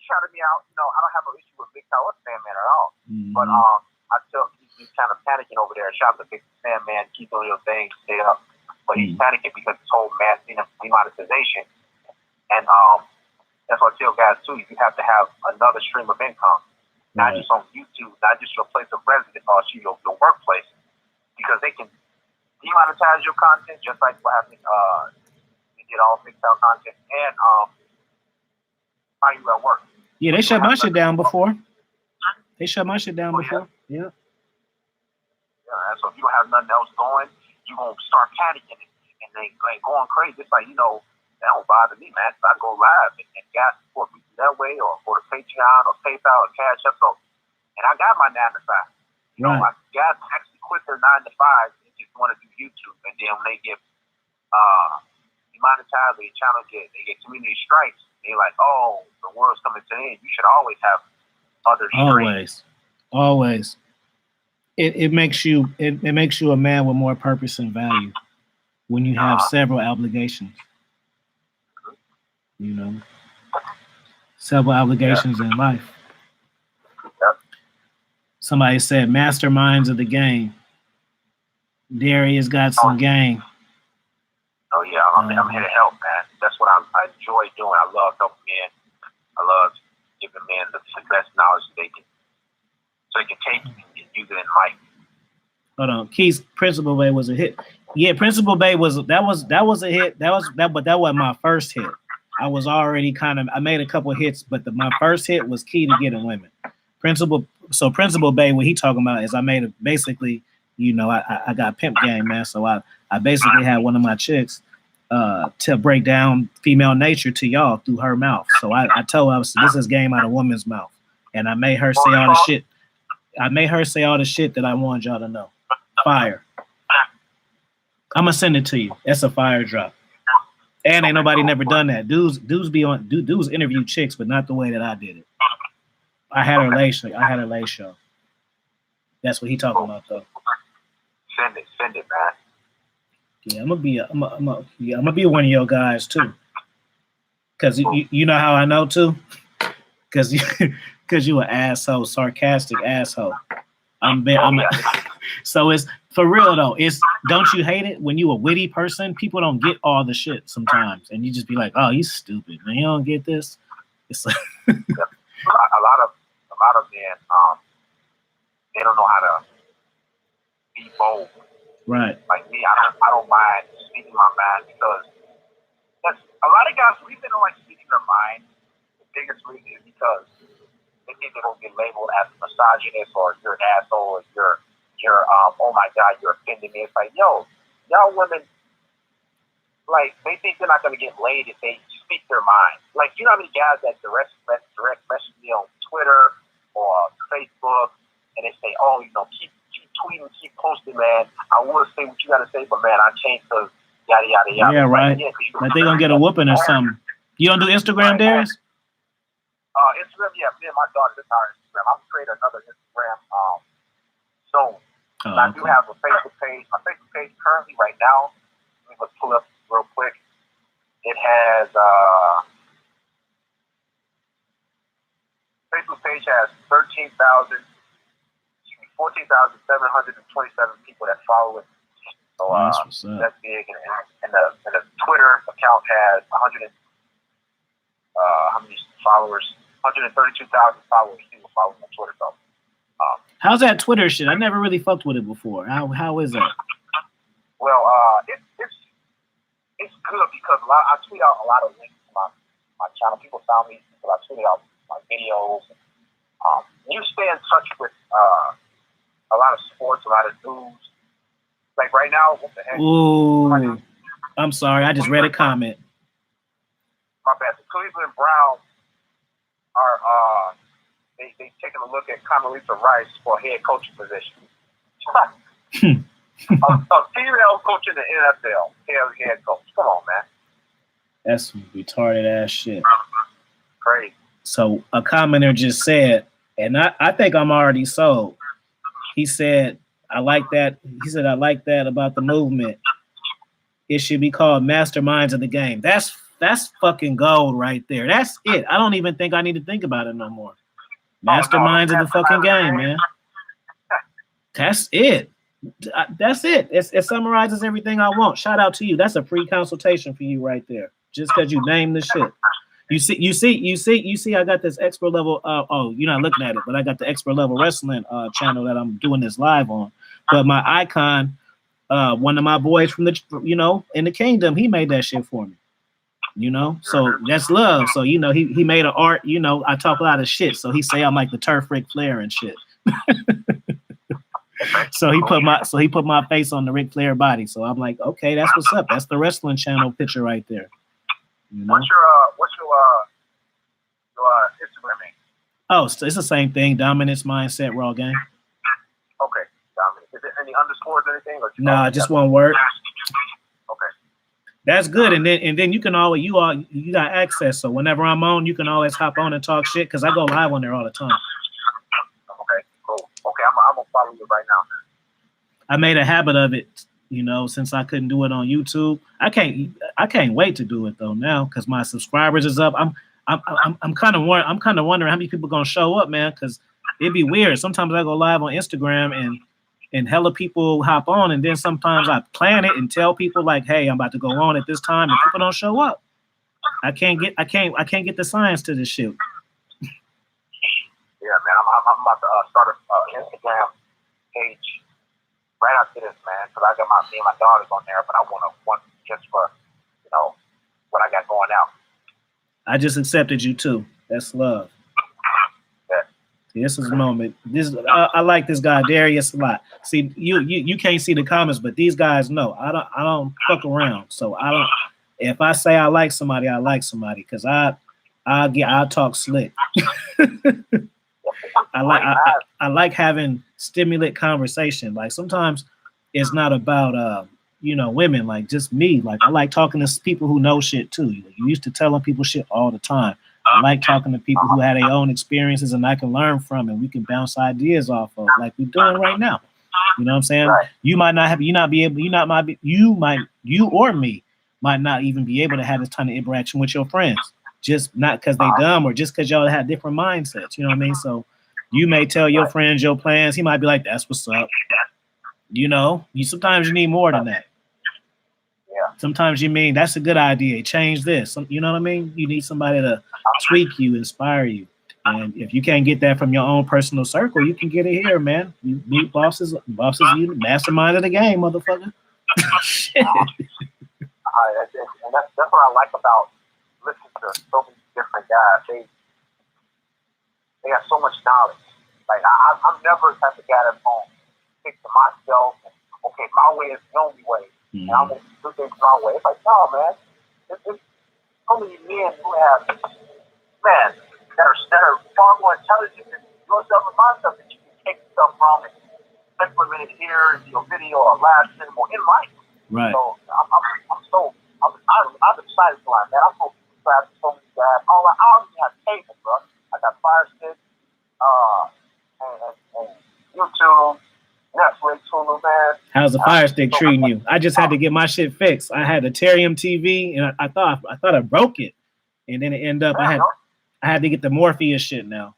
shouted me out. I don't have no issue with Big Tower or Sandman at all. Mm-hmm. But I feel he's kind of panicking over there. Shout out to Big Sandman, keep doing your thing, stay up. But he's panicking because this whole mass demonetization. And that's what I tell guys too. You have to have another stream of income, not just on YouTube, not just your place of residence or your workplace, because they can demonetize your content just like what happened in get all fixed out content, and how you at work. Yeah, they shut my shit down before. They shut my shit down before. Yeah. Yeah, so if you don't have nothing else going, you're going to start panicking and they going crazy. It's like, that don't bother me, man. If I go live and gas support me that way or go to Patreon or PayPal or Cash App. So, and I got my 9 to 5. My guys actually quit their 9 to 5 and just want to do YouTube. And then when they get demonetized, their channel they get community strikes. They're like, oh, the world's coming to an end. You should always have other streams. Always. It makes you a man with more purpose and value when you have several obligations. Several obligations in life. Yep. Somebody said masterminds of the game. Darius got some game. Oh yeah, I'm here to help, man. That's what I enjoy doing. I love helping men. I love giving men the best knowledge they can take and use it in life. Hold on, Keith's Principal Bay was a hit. Yeah, Principal Bay was a hit. But that wasn't my first hit. I was already I made a couple of hits, but my first hit was key to getting women. Principal Bay, what he talking about is I made it basically, I got pimp game, man. So I basically had one of my chicks to break down female nature to y'all through her mouth. So I told her, this is game out of woman's mouth. And I made her say all the shit. I made her say all the shit that I wanted y'all to know. Fire. I'm gonna send it to you. That's a fire drop. And ain't nobody never done that. Dudes interview chicks, but not the way that I did it. I had her lay show. That's what he talking about though. Send it, man. Yeah, I'm gonna be one of your guys too. Cause you know how I know too? Cause you an asshole, sarcastic asshole. So it's for real though. Don't you hate it when you a witty person? People don't get all the shit sometimes, and you just be like, "Oh, he's stupid, man. You don't get this." It's like a lot of men, they don't know how to be bold. Right. Like me, I don't mind speaking my mind because that's a lot of guys. We don't like speaking their mind. The biggest reason is because they think they're gonna get labeled as a misogynist or you're an asshole or you're oh my god, you're offending me. It's like, yo, y'all women, like, they think they're not gonna get laid if they speak their mind. Like, you know how many guys that direct message me on Twitter or Facebook and they say, oh, keep tweeting, keep posting, man. I want to say what you gotta say, but man, I changed because yada yada yada. Yeah, right. Like they gonna get a whooping or something. You don't do Instagram, Darius? Instagram, yeah. Me and my daughter just our Instagram. I'm creating another Instagram soon. I do have a Facebook page. My Facebook page currently right now, let me pull up real quick. It has Facebook page has 14,727 people that follow it. So that's big. And the Twitter account has 100 how many followers? 132,000 followers. People following on Twitter. So, how's that Twitter shit? I never really fucked with it before. How is that? Well, it's good because I tweet out a lot of links to my channel. People found me because I tweet out my videos. You stay in touch with a lot of sports, a lot of news. Like right now, what the heck? Ooh, I'm sorry. I just read a comment. My bad. The Cleveland Browns are they taking a look at Condoleezza Rice for a head coaching position. A female coach in the NFL, head coach. Come on, man. That's some retarded ass shit. Crazy. So a commenter just said, and I think I'm already sold. He said, I like that. He said, I like that about the movement. It should be called Masterminds of the Game. That's fucking gold right there. That's it. I don't even think I need to think about it no more. Masterminds of the fucking game, man. That's it. That's it. It summarizes everything I want. Shout out to you. That's a free consultation for you right there. Just because you named the shit. You see. I got this expert level. You're not looking at it, but I got the expert level wrestling channel that I'm doing this live on. But my icon, one of my boys from the in the kingdom, he made that shit for me. You know, so that's love. So, you know, he made an art, you know, I talk a lot of shit. So he say I'm like the turf Ric Flair and shit. So he put my face on the Ric Flair body. So I'm like, okay, that's what's up. That's the wrestling channel picture right there. You know? What's your Instagram name? Oh, so it's the same thing. Dominance Mindset Raw Game. Okay, Dominance. Is there any underscores or anything? Or Nah, just one word. Okay. That's good. And then you can always you got access. So whenever I'm on, you can always hop on and talk shit because I go live on there all the time. Okay, cool. Okay, I'm gonna follow you right now. I made a habit of it, you know, since I couldn't do it on YouTube. I can't wait to do it though now because my subscribers is up. I'm kind of wondering how many people gonna show up, man, because it'd be weird. Sometimes I go live on Instagram and hella people hop on, and then sometimes I plan it and tell people like, hey, I'm about to go on at this time, and people don't show up. I can't get the science to this shit. Yeah, man, I'm about to start an Instagram page right after this, man, because I got me and my daughters on there, but I want one just for, you know, what I got going out. I just accepted you too. That's love. Yeah. This is a moment. I like this guy Darius a lot. See, you can't see the comments, but these guys know. I don't fuck around. So I don't. If I say I like somebody, I like somebody because I'll talk slick. I like having stimulant conversation. Like sometimes it's not about you know, women, like just me. Like I like talking to people who know shit too. You used to telling people shit all the time. I like talking to people who had their own experiences and I can learn from and we can bounce ideas off of like we're doing right now. You know what I'm saying? Right. You or me might not even be able to have this kind of interaction with your friends. Just not because they dumb or just because y'all have different mindsets. You know what I mean? So you may tell your friends your plans. He might be like, that's what's up. You know, sometimes you need more than that. Yeah. Sometimes you mean that's a good idea. Change this. You know what I mean? You need somebody to tweak you, inspire you. And if you can't get that from your own personal circle, you can get it here, man. You meet bosses, you mastermind of the game, motherfucker. Shit. And that's what I like about listening to so many different guys. They have so much knowledge. Like I'm never the type of guy that's going to stick to myself and okay, my way is the only way. And I'm going to do things my way. It's like, no, man. There's so many men who have, man, that are far more intelligent than yourself and myself that you can take stuff from and implement it here in your video or live stream or in life. Right. So I'm excited for that, man. I'm so excited for so many guys. I don't even have cable, bro. I got Fire Stick, and YouTube. Netflix, Hulu, man. How's the Fire Stick treating you? I just had to get my shit fixed. I had a Tarium TV, and I thought I broke it, and then it ended up I had to get the Morpheus shit now.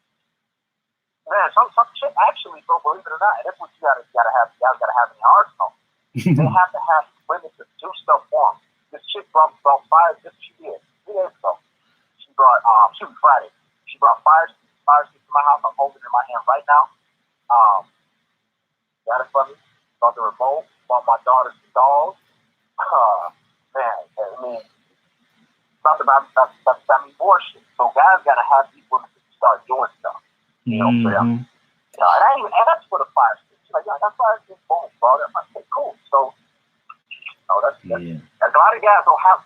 Man, some shit actually, bro, believe it or not, and that's what you gotta have. You guys gotta have in your arsenal. They have to have women to do stuff for them. This chick brought Fire. This she did 3 days ago. She brought Friday. She brought Fire Stick to my house. I'm holding it in my hand right now. Got it for me. Bought the remote. Bought my daughter's dolls. Man, I mean, talk about bullshit. So guys gotta have these women to start doing stuff. You know, for them. You know, and I didn't even ask for the Fire Stick. She's like, yeah, that Fire Stick, boom, bro. That's my shit, cool. So, you know, that's a lot of guys don't have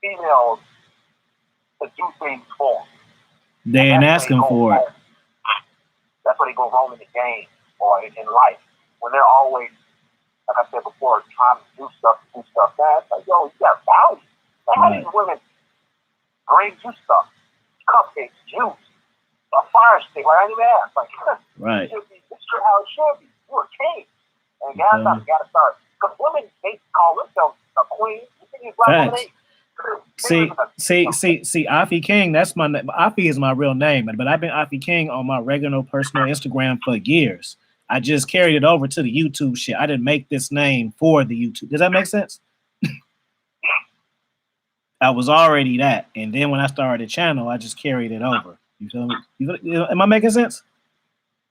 females to do things for them. They ain't asking for it. That's why they go wrong in the game or in life. When they're always, like I said before, trying to do stuff. Man, it's like, yo, you got value. Like, how these women bring you stuff? Cupcakes, juice, a Fire Stick. Like, I didn't even ask. Like, right. This is how it should be. You're a king. And guys got to start. Because women, they call themselves a queen. You think these black women See, Afi King, that's my name. Afi is my real name, but I've been Afi King on my regular personal Instagram for years. I just carried it over to the YouTube shit. I didn't make this name for the YouTube. Does that make sense? I was already that, and then when I started the channel, I just carried it over. You feel me? Am I making sense?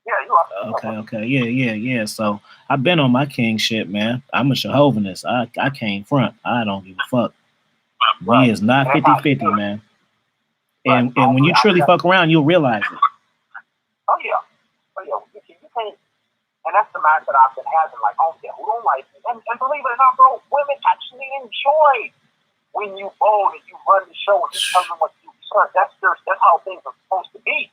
Yeah, you are. Okay. Yeah. So I've been on my king shit, man. I'm a Jehovahist. I can't front. I don't give a fuck. We is not 50-50, man. And when you truly fuck around, you'll realize it. Oh yeah. You can't. And that's the mindset I've been having. Like, oh yeah, who don't like it? And believe it or not, bro, women actually enjoy when you bold and you run the show and you tell them what you start. That's how things are supposed to be.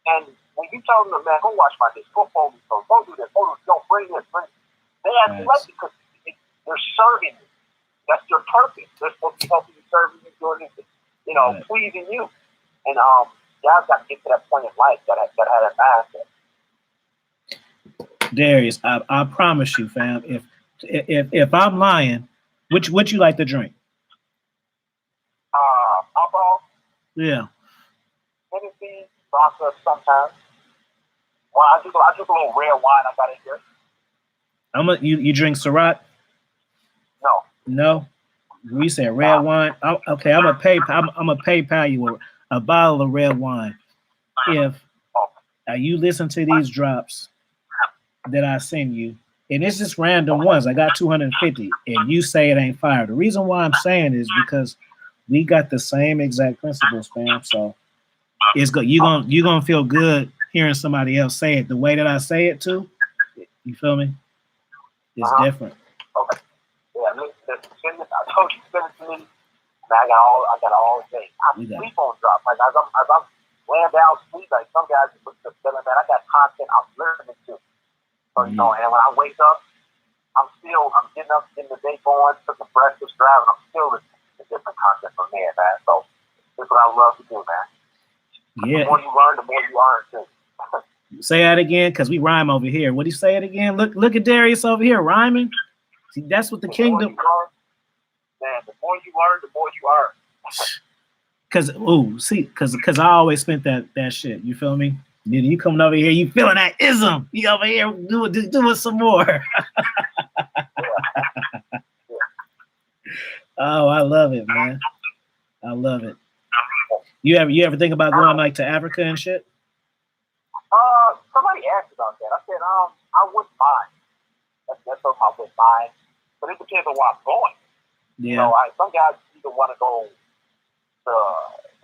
And when you tell them, man, go watch my dish, go fold me, go do this, don't bring this, they actually like it because they're serving you. That's their purpose. They're supposed to be helping you, serving you, doing this, pleasing you. And guys got to get to that point in life that had that mindset. Darius, I promise you, fam. If I'm lying, what you like to drink? Alcohol. Yeah. Anything, vodka sometimes. Well, I drink a little red wine. I got it here. You drink Syrah? No. We said red wine. Okay, I'm gonna PayPal you a bottle of red wine. If you listen to these drops that I send you, and it's just random ones. I got 250, and you say it ain't fire. The reason why I'm saying is because we got the same exact principles, fam. So it's good. You gonna feel good hearing somebody else say it the way that I say it too. You feel me? It's different. Okay. Yeah, I told you, send it to me. And I got all day. I sleep on drop. Like as I'm laying down sleep, like some guys just feeling that I got content I'm listening to. So and when I wake up, I'm getting up, getting the day going, took a breakfast, driving. I'm still listening to different content from there, man. So that's what I love to do, man. Yeah. The more you learn, the more you earn too. Say that again, because we rhyme over here. What do you say it again? Look at Darius over here rhyming. See, that's what the kingdom. Man, the more you learn, the more you earn. Because I always spent that shit. You feel me? You coming over here, you feeling that ism. You over here do it some more. Oh, I love it, man. I love it. You ever think about going like to Africa and shit? Somebody asked about that. I said, I wouldn't mind. That's something I wouldn't mind. But it depends on where I'm going. Yeah. Some guys either want to go to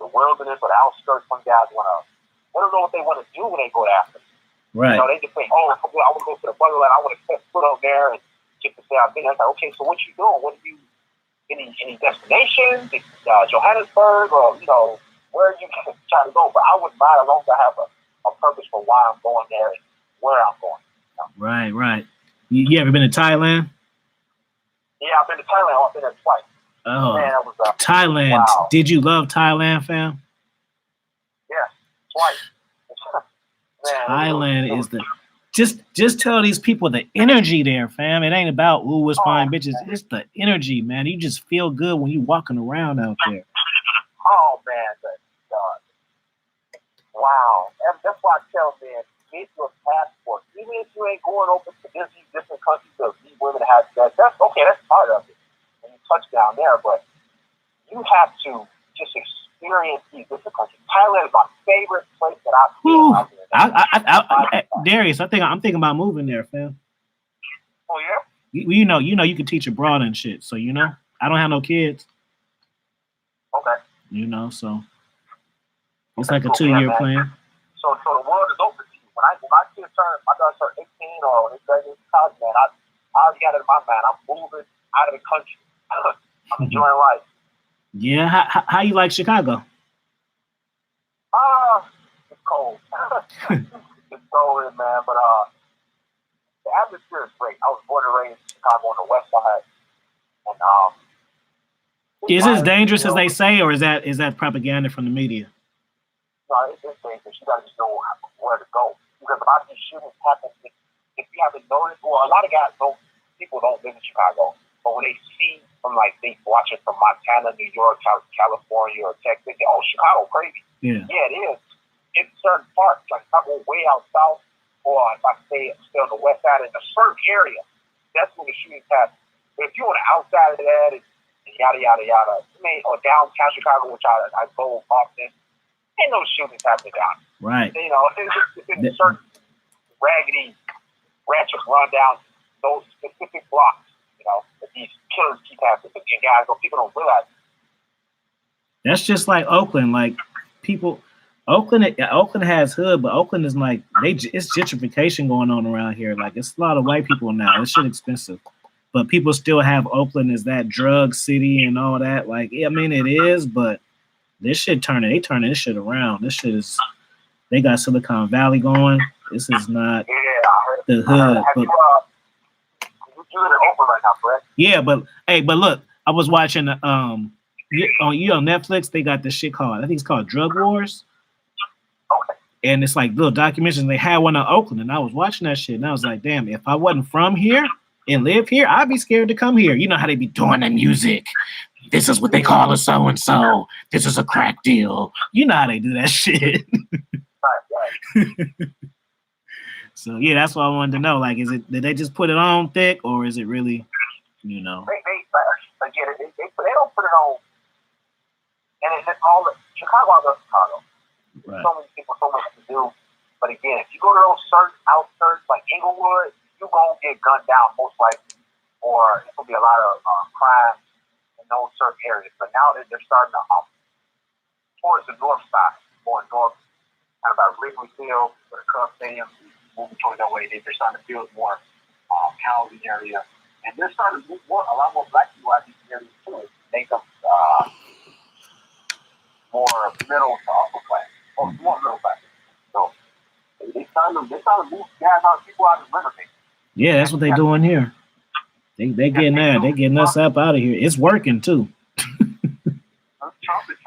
the wilderness or the outskirts. Some guys they don't know what they want to do when they go to Africa. Right. They just think, I want to go to the motherland. I want to set foot out there and get to say I've been there. Like, okay, so what you doing? What are you? Any destinations? Johannesburg or where are you trying to go? But I wouldn't mind as long as I have a purpose for why I'm going there and where I'm going. Right. You ever been to Thailand? Yeah, I've been to Thailand. I've been there twice. Oh, man, that was, Thailand. Wow. Did you love Thailand, fam? Yeah, twice. Man, Thailand is the just tell these people the energy there, fam. It ain't about it's fine bitches. Man. It's the energy, man. You just feel good when you walking around out there. Oh man, wow. That's why I tell men, get your passport. Even if you ain't going over to these different countries or these women have that's okay, that's part of it. When you touch down there, but you have to just experience these different countries. Thailand is my favorite place that I've been out there. Darius, I'm thinking about moving there, fam. Oh yeah? You know you can teach abroad and shit. So I don't have no kids. Okay. So it's like a 2-year plan. So the world is open to you. When my kids my daughter turned 18 or when they graduate college, man, I already got it in my mind. I'm moving out of the country. I'm enjoying life. Yeah, how you like Chicago? It's cold. It's cold, man, but the atmosphere is great. I was born and raised in Chicago on the west side, and is it as dangerous as they say, or is that propaganda from the media? No, it's dangerous. You gotta just know where to go because a lot of these shootings happen. If you haven't noticed, well, a lot of people don't live in Chicago, but when they see they watch it from Montana, New York, California, or Texas, they say, "Oh, Chicago, crazy." Yeah, it is. In certain parts, like if I go way out south, or if I stay on the west side in a certain area, that's when the shootings happen. But if you're on the outside of that, and yada yada yada, or downtown Chicago, which I go often, ain't no shootings happening down. Right. It's in certain raggedy ranches run down those specific blocks. That these killers keep happening, and guys, people don't realize That's just like Oakland. Like people, Oakland has hood, but Oakland is like it's gentrification going on around here. Like it's a lot of white people now. It's shit expensive, but people still have Oakland as that drug city and all that. Like I mean, it is, but this shit they turning this shit around. This shit is they got Silicon Valley going. This is not the hood. But, you're in Oakland right now, correct? yeah, but look, I was watching on Netflix. They got this shit called I think it's called Drug Wars. Okay. And it's like little documentaries. They had one in Oakland, and I was watching that shit, and I was like, damn, if I wasn't from here and live here, I'd be scared to come here. You know how they be doing the music. This is what they call a so and so. This is a crack deal. You know how they do that shit. Right. So yeah, that's what I wanted to know. Like, did they just put it on thick, or is it really, you know? They don't put it on, and it's all Chicago. I love Chicago. Right. So many people, so much to do. But again, if you go to those certain outskirts like Inglewood, you're gonna get gunned down most likely, or it's gonna be a lot of crime in those certain areas. But now they're starting to towards the north side, going north, kind of about Wrigley Field, where the Cubs Stadium, moving towards that way. They're starting to build more housing area, and they're starting to move a lot more black people out of these areas too. Make them more middle to upper class, or more middle class. So they starting to move guys out, people out of Riverbank. Yeah, that's what they're doing here. They getting that. They getting us up out of here. It's working too. Trump is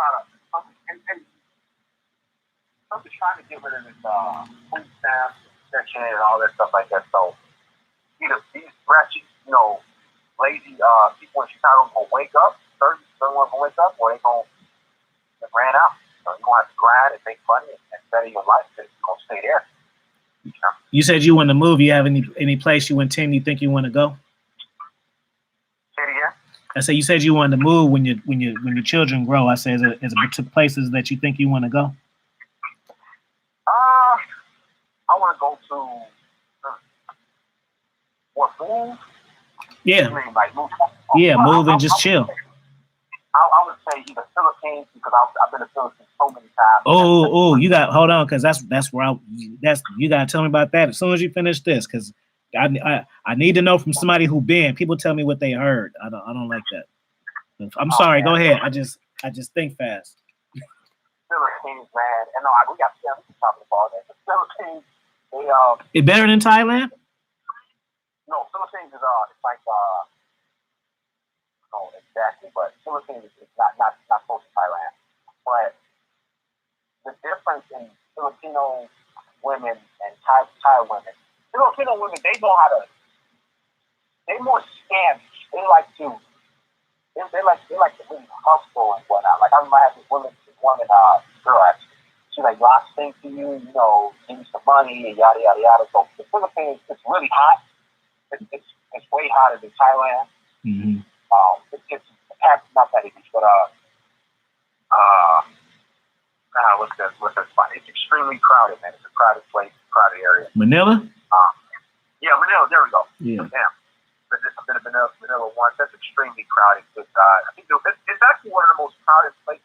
trying to get rid of this food stamp section and all that stuff like that. So either these wretched, lazy people in Chicago gonna wake up, certain ones gonna wake up, or they gonna ran out. So you're gonna have to grind and make money and better your life. It's gonna stay there. You said you want to move. You have any place you intend you think you want to go? Say it again. I said you said you wanted to move when your children grow. I said is it places that you think you want to go? I want to go to what move? Yeah. I mean, like move. Move and just chill. I would say either Philippines because I've been to Philippines so many times. Oh, you got hold on because that's where you gotta tell me about that as soon as you finish this because I need to know from somebody who been. People tell me what they heard. I don't like that. I'm sorry. Go ahead. I just think fast. Philippines, man, and no, we got talking about that. The Philippines, It better than Thailand? No, Philippines is it's like no, exactly, but Philippines is not close to Thailand. But the difference in Filipino women and Thai women, Filipino women, they know how to. They're more scammy. They like to really hustle and whatnot. Like I remember I had this woman girl actually. She's like, "Yo, I sing to you, give me some money and yada yada yada." So the Philippines, it's really hot. It's way hotter than Thailand. Mm-hmm. It's not that easy, but what's that spot? It's extremely crowded, man. It's a crowded place, crowded area. Manila? Yeah, Manila. There we go. Yeah. Damn. I've been to Manila once. That's extremely crowded. I think it's actually one of the most crowded places,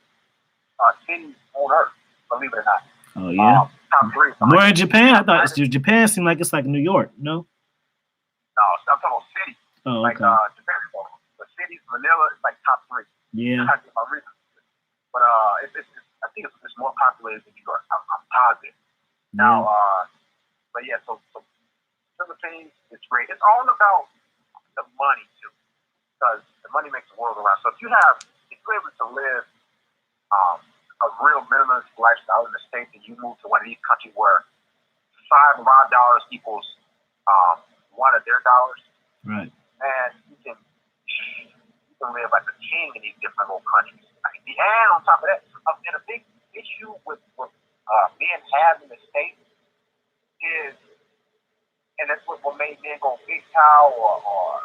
cities on earth. Believe it or not. Oh yeah. Top 3. More in Japan? I thought Japan seemed like it's like New York. No. No, I'm talking about cities. Oh, okay. Like Japan. The cities, Manila is like top 3. Yeah. I get my reasons. But I think it's more populated than New York. I'm positive. Yeah. Now, but yeah, so Philippines, it's great. It's all about the money too, because the money makes the world go round. So if you're able to live a real minimalist lifestyle in the States, and you move to one of these countries where $5 equals one of their dollars, right? And you can live like a king in these different little countries. And on top of that, and a big issue with men have in the States is, and that's what made men go big cow or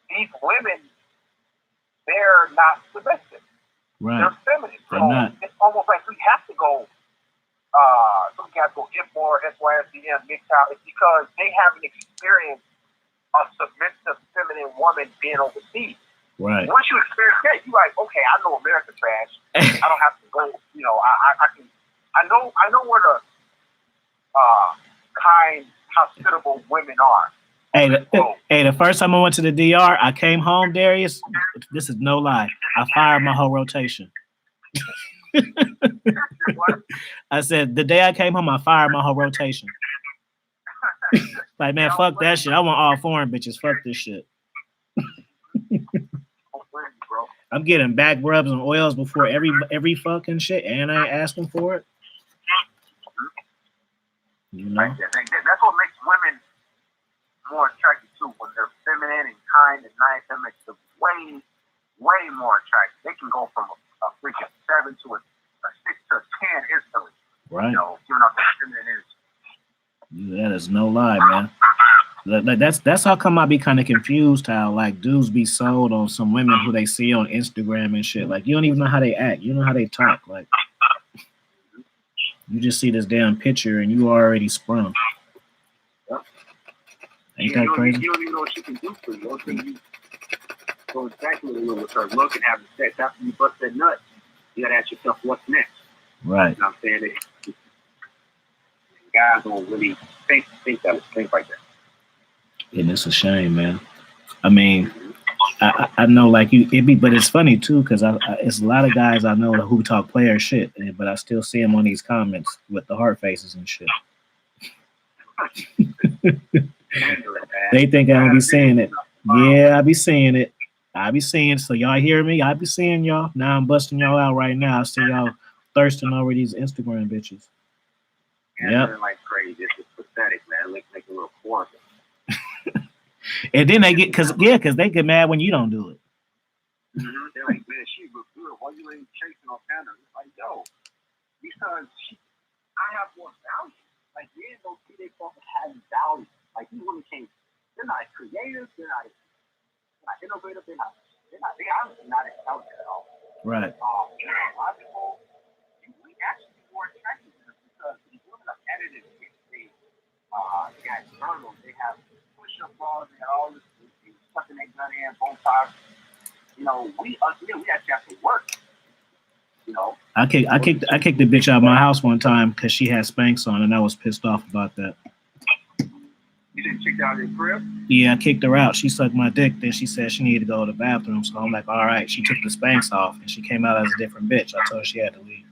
these women, they're not submissive. Right. They're feminine. They're so not. It's almost like we have to go IFMOR, SYSDM, MGTOW. It's because they haven't experienced a submissive feminine woman being overseas. Right. Once you experience that, you're like, okay, I know American trash. I don't have to go. I know where the kind, hospitable women are. Hey, the first time I went to the DR, I came home, Darius. This is no lie. I fired my whole rotation. I said the day I came home, I fired my whole rotation. Like, man, fuck that shit. I want all foreign bitches. Fuck this shit. I'm getting back rubs and oils before every fucking shit, and I ain't asking for it. You know, that's what makes women more attractive too. When they're feminine and kind and nice, that makes them way more attractive. They can go from a freaking 7 to a 6 to a 10 instantly. Right. You know, giving up that feminine energy. That is no lie, man. That's how come I be kind of confused how like dudes be sold on some women who they see on Instagram and shit. Like you don't even know how they act. You know how they talk. Like you just see this damn picture and you already sprung. Ain't that crazy? You don't even know what you can do for you. You go exactly with her look and having sex. After you bust that nut, you gotta ask yourself what's next. Right. You know what I'm saying? Guys don't really think like that. And it's a shame, man. I mean, I know like but it's funny too because it's a lot of guys I know who talk player shit, but I still see them on these comments with the heart faces and shit. They think I don't be saying it. Yeah, I be saying it. I be seeing. So y'all hear me? I be seeing y'all. Now I'm busting y'all out right now. I see y'all thirsting over these Instagram bitches. Yeah, like crazy. It's just pathetic, man. Like a little horrible. And then they get because they get mad when you don't do it. Mm-hmm. They're like, man, she looks good. Why you ain't chasing on Hannah? It's like, yo, because I have more value. Like, men don't see they fucking having value. Like, these women can't. They're not creative. They're not innovative. They're honestly not intelligent at all. Right. A lot of people, we actually more attracted to them because these women are edited. They got journals. They have push-up bars. They got all this stuff in their gun in, Botox. You know, we actually have to work. You know, I kicked the bitch out of my house one time because she had Spanx on, and I was pissed off about that. You didn't kick out of your crib? Yeah, I kicked her out. She sucked my dick. Then she said she needed to go to the bathroom. So I'm like, all right. She took the Spanx off, and she came out as a different bitch. I told her she had to leave.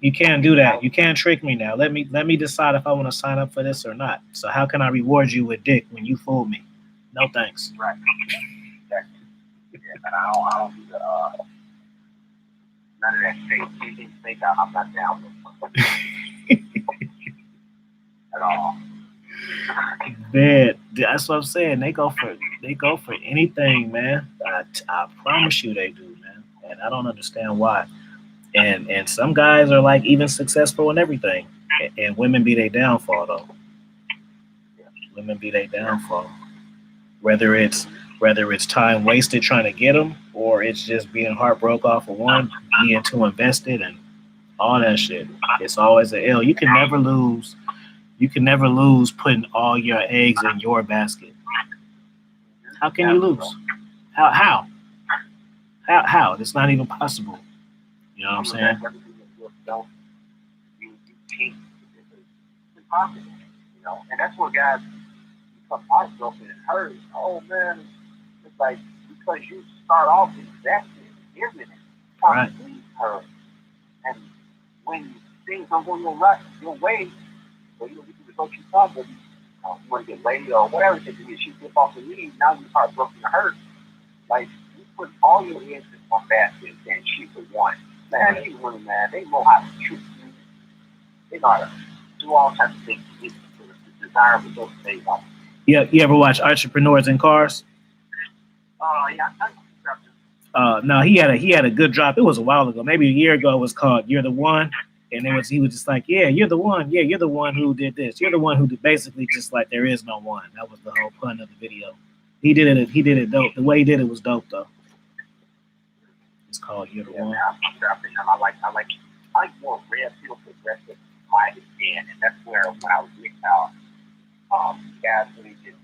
You can't do that. You can't trick me now. Let me decide if I want to sign up for this or not. So how can I reward you with dick when you fool me? No thanks. Right. Exactly. Yeah, and I don't do the none of that fake. I'm not down with at all. Man, that's what I'm saying. They go for anything, man. I promise you they do, man. And I don't understand why. And some guys are like even successful in everything, and women be their downfall though. Women be their downfall. Whether it's time wasted trying to get them, or it's just being heartbroken off of one, being too invested, and all that shit. It's always an L. You can never lose. You can never lose putting all your eggs in your basket. How can you lose? How? It's not even possible. You know what I'm saying? It's impossible. You know, and that's what guys become heartbroken and hurt. Oh man, it's like because you start off invested, giving it, right. Her, and when things don't go your way, or you go too far, but you want to get laid or whatever it is, she flip off the lead. Now you heartbroken and hurt. Like you put all your eggs in one basket and she for one. Man, these women, man, they know how to treat you. They know how to do all types of things to get the desirable results they want. Yeah, you ever watch Entrepreneurs in Cars? Yeah, no, he had a good drop. It was a while ago, maybe a year ago. It was called "You're the One," and he was just like, "Yeah, you're the one. Yeah, you're the one who did this. You're the one who did." Basically just like there is no one. That was the whole pun of the video. He did it dope. The way he did it was dope though. It's called "You're the One." Man, I like more red pill progressive minded men, and that's where when I was with guys really just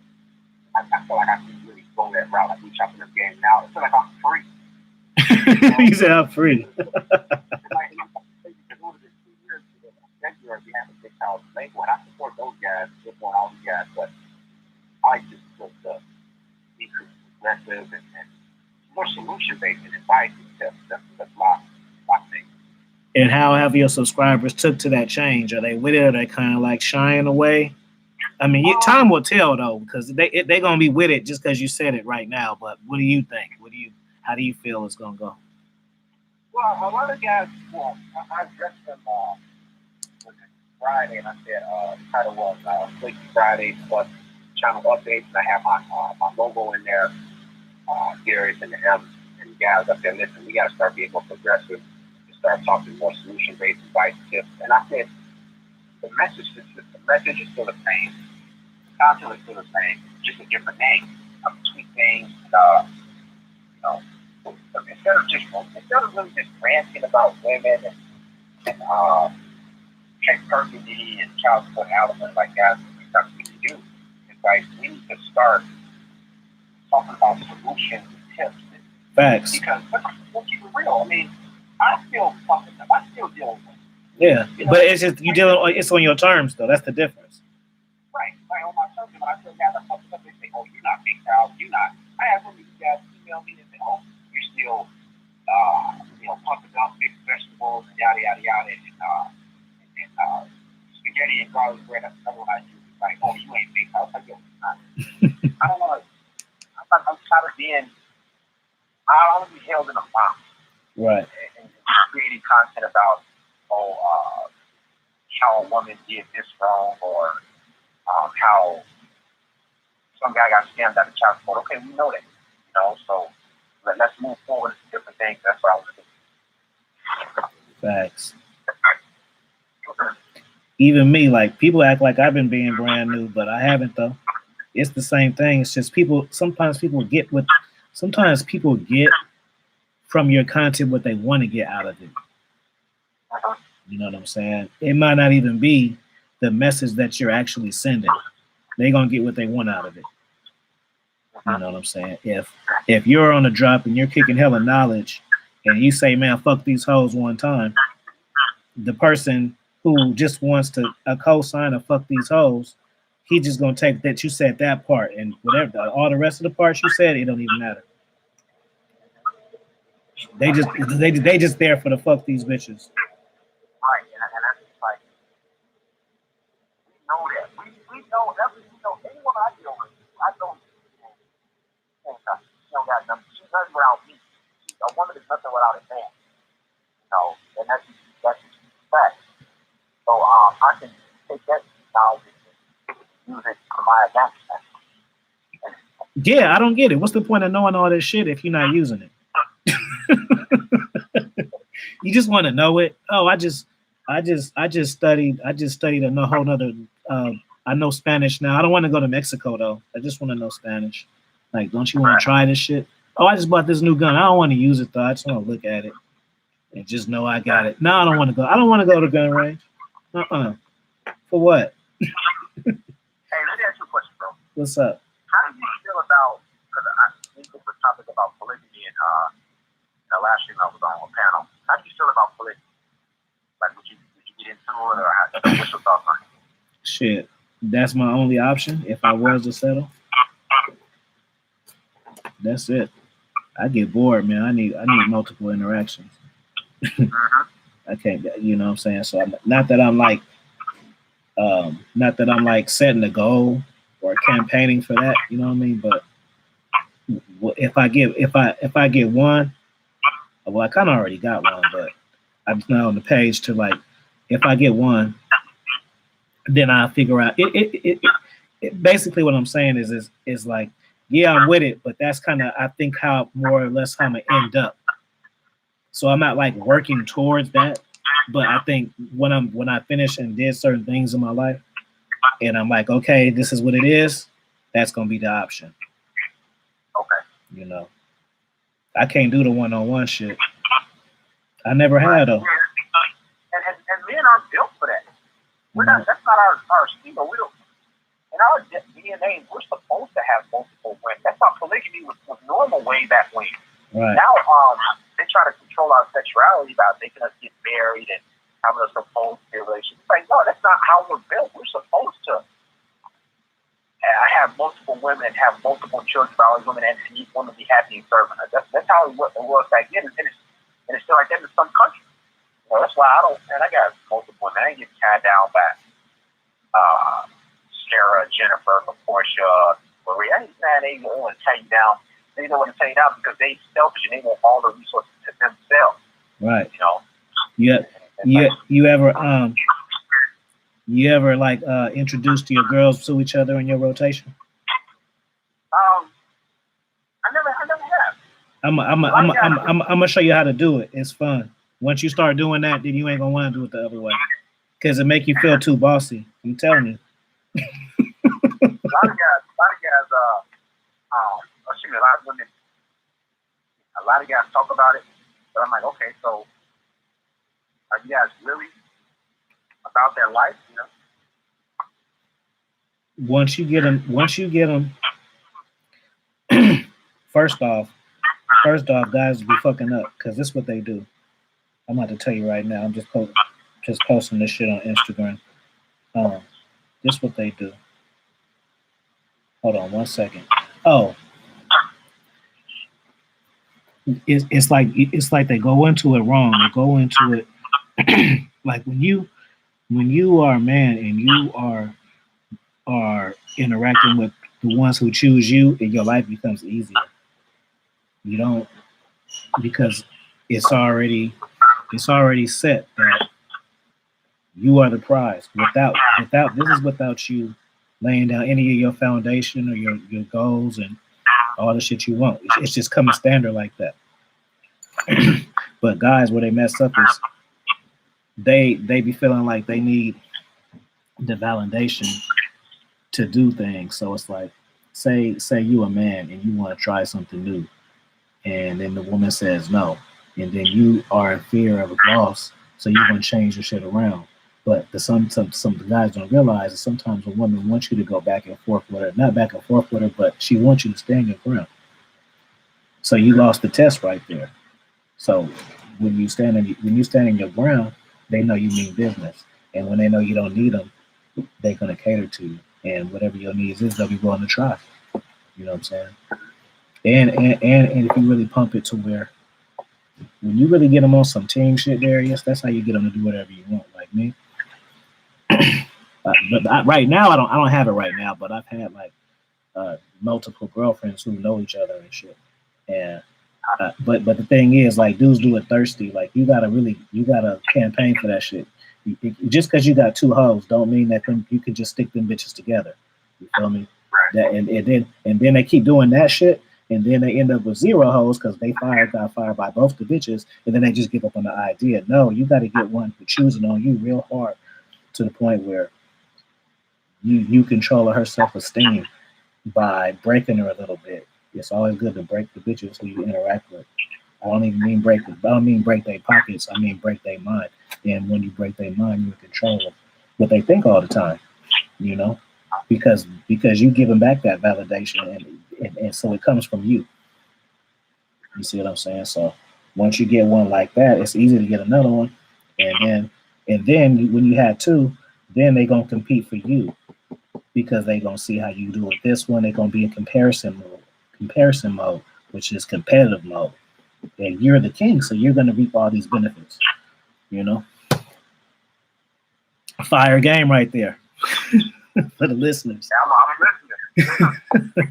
I feel like I can really go that route. Like we chopping up game now. I feel like I'm free. You said I'm free. February, we have a big house label, and I support those guys, support all the guys, but I just look to be progressive and more solution based and advice. That's my thing. And how have your subscribers took to that change? Are they with it? Or are they kind of like shying away? I mean, time will tell though, because they're gonna be with it just because you said it right now. But what do you think? How do you feel it's gonna go? Well, a lot of guys. Well, I addressed them Friday, and I said the title was Flaky Friday plus channel updates, and I have my logo in there, Darius and the M, and the guys up there. Listen, we got to start being more progressive and start talking more solution-based advice tips. And I said the message is still the same. The content is still the same, just a different name. I'm tweet things, you know. Instead of really just ranting about women and check burgundy and child support elements like that, that's what we do. It's like we need to start talking about solutions and tips. Facts. Because let's keep it real. I mean, I still deal with it. Yeah, but it's just it's on your terms though. That's the difference. Right. Like on my terms, but I still got to fuck up and say, oh, you're not big child, you're not. I have some of you guys email me and say, oh, you're still pumping up big vegetables and yada yada yada and spaghetti and garlic bread. That's another one I use. It's like, oh, you ain't big. I was like, yo, I don't want to. I'm tired of being. I don't want to be held in a box. Right. And creating content about how a woman did this wrong or how some guy got scammed out of child support. Okay, we know that. So let's move forward to different things. That's what I was doing. Facts. Even me, like people act like I've been being brand new, but I haven't though. It's the same thing. It's just sometimes people get from your content what they want to get out of it. You know what I'm saying? It might not even be the message that you're actually sending. They're gonna get what they want out of it. You know what I'm saying? If you're on a drop and you're kicking hella knowledge and you say, man, fuck these hoes one time, the person who just wants to co-sign or fuck these hoes, he just gonna take that you said that part and whatever all the rest of the parts you said, it don't even matter. They just there for the fuck these bitches. Right, and that's just like we know that. We know anyone I deal with, I know she don't got nothing. She's nothing without me. A woman is nothing without a man. And that's just fact. So I can take that knowledge and use it for my advantage. Yeah, I don't get it. What's the point of knowing all this shit if you're not using it? You just want to know it. Oh, I just studied a whole nother. I know Spanish now. I don't want to go to Mexico though. I just want to know Spanish. Like, don't you want to try this shit? Oh, I just bought this new gun. I don't want to use it though. I just want to look at it and just know I got it. No, I don't want to go. I don't want to go to gun range. For what? Hey, let me ask you a question, bro. What's up? How do you feel about? Because we did a topic about polygamy and the last year I was on a panel. How do you feel about polygamy? Like, would you get into it, or what's your thoughts on it? Shit, that's my only option if I was to settle. That's it. I get bored, man. I need multiple interactions. I can't, you know what I'm saying? So not that I'm like setting a goal or campaigning for that, you know what I mean? But if I get one, well, I kind of already got one, but I'm just not on the page to like, if I get one, then I'll figure out it basically what I'm saying is like, yeah, I'm with it, but that's kind of, I think, how more or less how I'm gonna end up. So I'm not like working towards that, but I think when I finish and did certain things in my life, and I'm like, okay, this is what it is, that's gonna be the option. Okay. You know, I can't do the one-on-one shit. I never had though. And men aren't built for that. We're not. That's not our skill. We don't. in our DNA, we're supposed to have multiple women. That's why polygamy was normal way back when. Right. Now, they try to control our sexuality by making us get married and having us supposed to be a relationship. It's like, no, that's not how we're built. We're supposed to have multiple women and have multiple children by all women, and each woman be happy and serving her. That's how it was back then, and it's still like that in some countries. So that's why I got multiple women. I ain't getting tied down by Sarah, Jennifer, Portia, Marie. I ain't saying they don't want to tie you down. They don't want to tie you down because they selfish and they want all the resources to themselves. Right. You know. You ever like introduced your girls to each other in your rotation? I never have. I'm gonna show you how to do it. It's fun. Once you start doing that, then you ain't gonna want to do it the other way, because it make you feel too bossy. I'm telling you. A lot of guys, excuse me, a lot of women, a lot of guys talk about it, but I'm like, okay, so are you guys really about their life? You know. Once you get them, first off, guys will be fucking up, because this is what they do. I'm about to tell you right now. I'm just posting this shit on Instagram. This is what they do. Hold on 1 second. Oh, it's like they go into it wrong. They go into it like when you are a man and you are interacting with the ones who choose you, and your life becomes easier. You don't, because it's already set that you are the prize. Without this is without you laying down any of your foundation or your goals and all the shit you want. It's just coming standard like that. But guys, where they mess up is they be feeling like they need the validation to do things. So it's like, say you a man and you want to try something new, and then the woman says no, and then you are in fear of a loss, so you want to change your shit around. But some guys don't realize that sometimes a woman wants you to go back and forth with her, not back and forth with her, but she wants you to stand your ground. So you lost the test right there. So when you stand in your ground, they know you mean business, and when they know you don't need them, they're gonna cater to you, and whatever your needs is, they'll be willing to try. You know what I'm saying? And if you really pump it to where when you really get them on some team shit, Darius, that's how you get them to do whatever you want, like me. But right now, I don't have it right now, but I've had like multiple girlfriends who know each other and shit. And but the thing is, like, dudes do it thirsty. Like, you gotta campaign for that shit. Just because you got two hoes don't mean that you can just stick them bitches together. You feel me? That and then they keep doing that shit, and then they end up with zero hoes because they got fired by both the bitches, and then they just give up on the idea. No, you got to get one who's choosing on you real hard, to the point where you control her self-esteem by breaking her a little bit. It's always good to break the bitches who you interact with. I don't mean break their pockets. I mean break their mind. And when you break their mind, you're in control of what they think all the time. You know, because you give them back that validation, and so it comes from you. You see what I'm saying? So once you get one like that, it's easy to get another one, and then when you have two, then they're gonna compete for you, because they're gonna see how you do with this one. They're gonna be in comparison mode, which is competitive mode, and you're the king, so you're gonna reap all these benefits. You know, fire game right there for the listeners. I'm listening.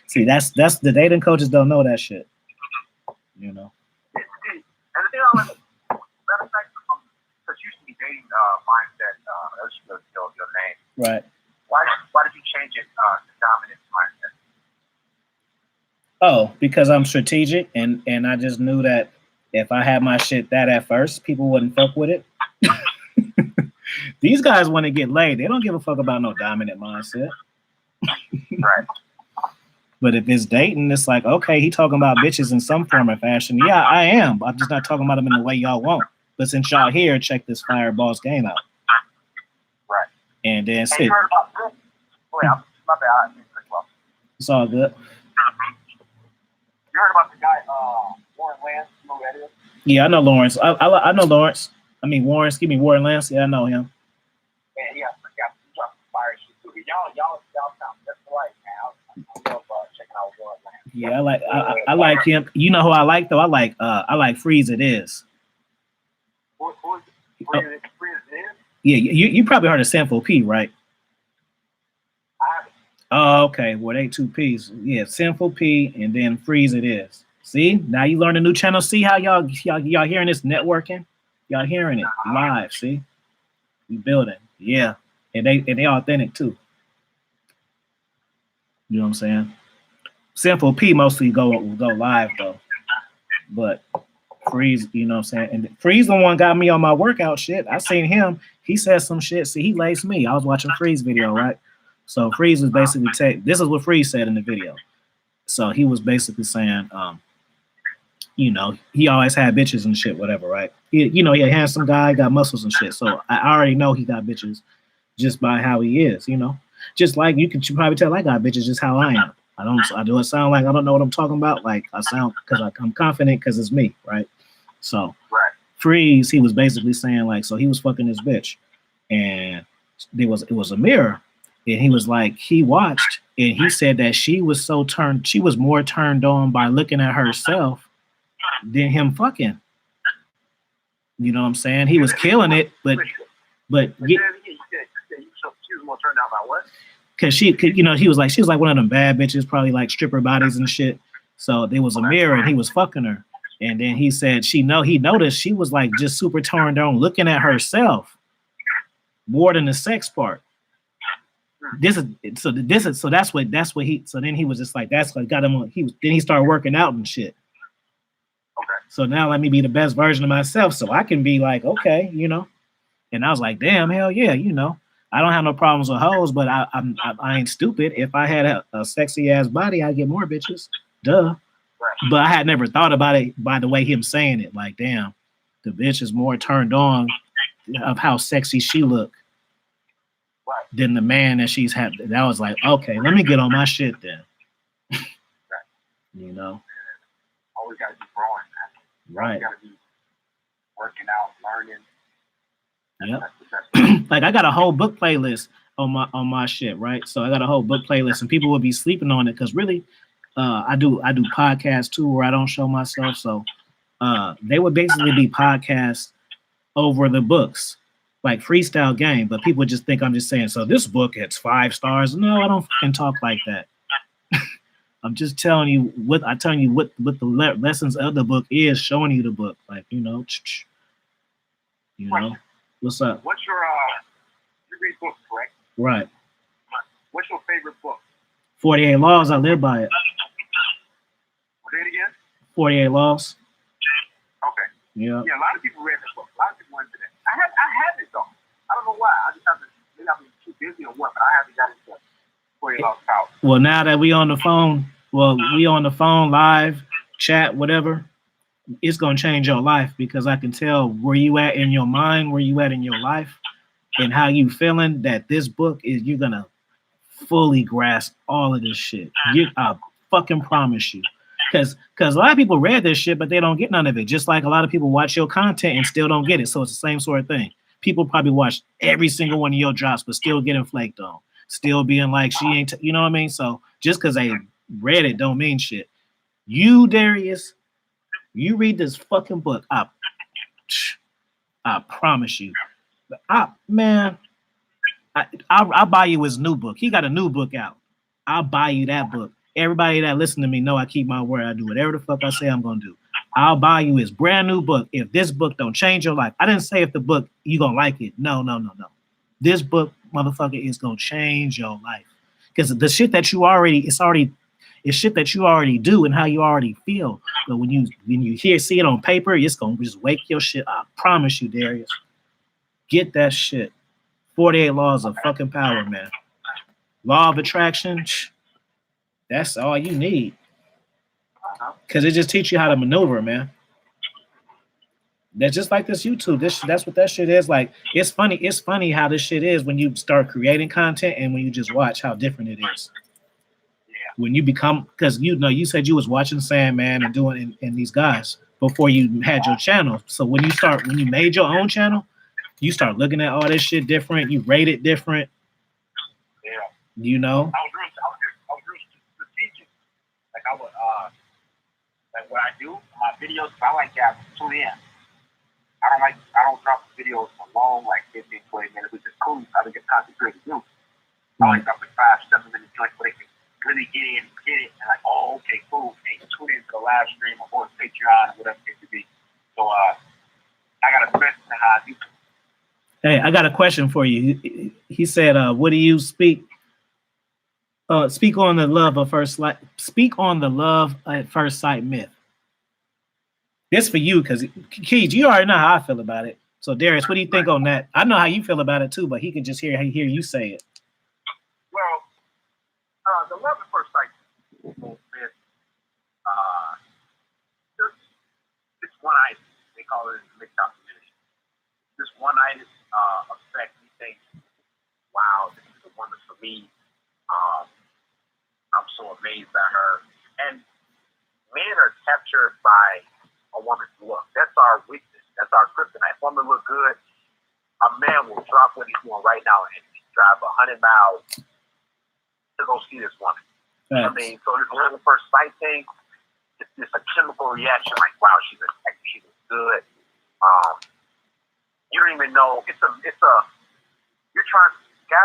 See, that's the dating coaches don't know that shit. You know. And the thing I like, matter of fact, because you used to be dating mindset, that's your name. Right. Why did you change it to dominant mindset? Oh, because I'm strategic, and I just knew that if I had my shit that at first, people wouldn't fuck with it. These guys want to get laid. They don't give a fuck about no dominant mindset. Right. But if it's dating, it's like, okay, he talking about bitches in some form or fashion. Yeah, I am. I'm just not talking about them in the way y'all want. But since y'all here, check this fireball's game out. Right. And then sit. My bad. I didn't cut you off. It's all good. You heard about the guy, Warren Lance? You know who that is? Yeah, I know Lawrence. I know Lawrence. I mean Warren. Excuse me, Warren Lance. Yeah, I know him. Yeah, he got some fire shit too. Y'all sound just alike, man. I love checking out Warren Lance. Yeah, I like him. You know who I like though? I like Freeze It Is. Freeze It Is? Yeah, you probably heard of Sample P, right? I haven't. Oh, okay. Well, they two P's. Yeah, Sinful P and then Freeze It Is. See, now you learn a new channel. See how y'all hearing this networking? Y'all hearing it live. See, we building. Yeah, and they authentic too. You know what I'm saying? Sinful P mostly go live though, but Freeze, you know what I'm saying? And Freeze the one got me on my workout shit. I seen him. He said some shit. See, he laced me. I was watching Freeze video, right? So Freeze was basically this is what Freeze said in the video. So he was basically saying, you know, he always had bitches and shit, whatever, right? He a handsome guy, got muscles and shit. So I already know he got bitches just by how he is, you know. Just like you probably tell I got bitches just how I am. I do it sound like I don't know what I'm talking about. Like I sound because I'm confident because it's me, right? So Freeze, he was basically saying like, so he was fucking this bitch, and it was a mirror. And he was like, he watched and he said that she was more turned on by looking at herself than him fucking. You know what I'm saying? He was killing it, but she was more turned out by what? Cause she was like one of them bad bitches, probably like stripper bodies and shit. So there was a mirror and he was fucking her. And then he said he noticed she was like just super turned on looking at herself more than the sex part. Then he was just like, that's what got him on. Then he started working out and shit. Okay. So now let me be the best version of myself so I can be like, okay, you know. And I was like, damn, hell yeah, you know. I don't have no problems with hoes, but I ain't stupid. If I had a sexy ass body, I'd get more bitches. Duh. Right. But I had never thought about it by the way him saying it. Like, damn, the bitch is more turned on of how sexy she look than the man that she's had. That was like, okay, let me get on my shit then. You know? Always got to be growing, man. Right. Got to be working out, learning. Yep. Like I got a whole book playlist on my shit, right? So I got a whole book playlist, and people would be sleeping on it because really, I do podcasts too where I don't show myself. So they would basically be podcasts over the books, like freestyle game. But people just think I'm just saying, so this book it's 5 stars. No, I don't fucking talk like that. I'm just telling you what the lessons of the book is, showing you the book, like you know. What's up? What's your you read books, correct? Right. What's your favorite book? 48 Laws. I live by it. Say it again. 48 Laws. Okay. Yeah. Yeah, a lot of people read this book. A lot of people went to that. I had it though. I don't know why. I just haven't. Maybe I've been too busy or what, but I haven't got into 48 Laws out. Well, now that we on the phone, live, chat, whatever. It's gonna change your life because I can tell where you at in your mind, where you at in your life, and how you feeling. That this book is you're gonna fully grasp all of this shit. I fucking promise you, because a lot of people read this shit, but they don't get none of it. Just like a lot of people watch your content and still don't get it. So it's the same sort of thing. People probably watch every single one of your drops, but still getting flaked on, still being like she ain't. You know what I mean? So just because they read it don't mean shit. You, Darius. You read this fucking book, I promise you. I'll buy you his new book. He got a new book out. I'll buy you that book. Everybody that listen to me know I keep my word. I do whatever the fuck I say I'm gonna do. I'll buy you his brand new book. If this book don't change your life, I didn't say if the book you gonna like it. No. This book, motherfucker, is gonna change your life because the shit that it's shit that you already do and how you already feel. But when you see it on paper, it's gonna just wake your shit up. I promise you, Darius. Get that shit. 48 Laws of fucking power, man. Law of attraction. That's all you need. Cause it just teaches you how to maneuver, man. That's just like this YouTube. That's what that shit is. Like it's funny. It's funny how this shit is when you start creating content and when you just watch how different it is. Yeah. When you become, because you said you was watching Sandman and doing and these guys before you had your channel. So when you made your own channel, you start looking at all this shit different. You rate it different. Yeah. You know. I was real strategic. Like I would like what I do, my videos, I like to tune in. I don't drop videos for long, like 15, 20 minutes, which is cool. I think it's concentrated to do. I like dropping 5, 7 minute joints where they can really get in, get it, and like, oh, okay, cool. And you tune into the live stream or go to Patreon or whatever it could be. So I got a question on how I do. Hey, I got a question for you. He said, "What do you speak? Speak on the love at first sight. Speak on the love at first sight myth." This for you, because Keith, you already know how I feel about it. So Darius, what do you think on that? I know how you feel about it too, but he can just hear you say it. Well, the love at first sight myth, it's one-itis. They call it mixed opposition. This one-itis effect. You think, wow, this is a woman for me. I'm so amazed by her. And men are captured by a woman's look. That's our weakness. That's our kryptonite. If a woman look good, a man will drop what he's doing right now and drive 100 miles to go see this woman. Thanks. I mean, so this love at first sight thing, it's a chemical reaction. Like, wow, she's good. You don't even know. Guys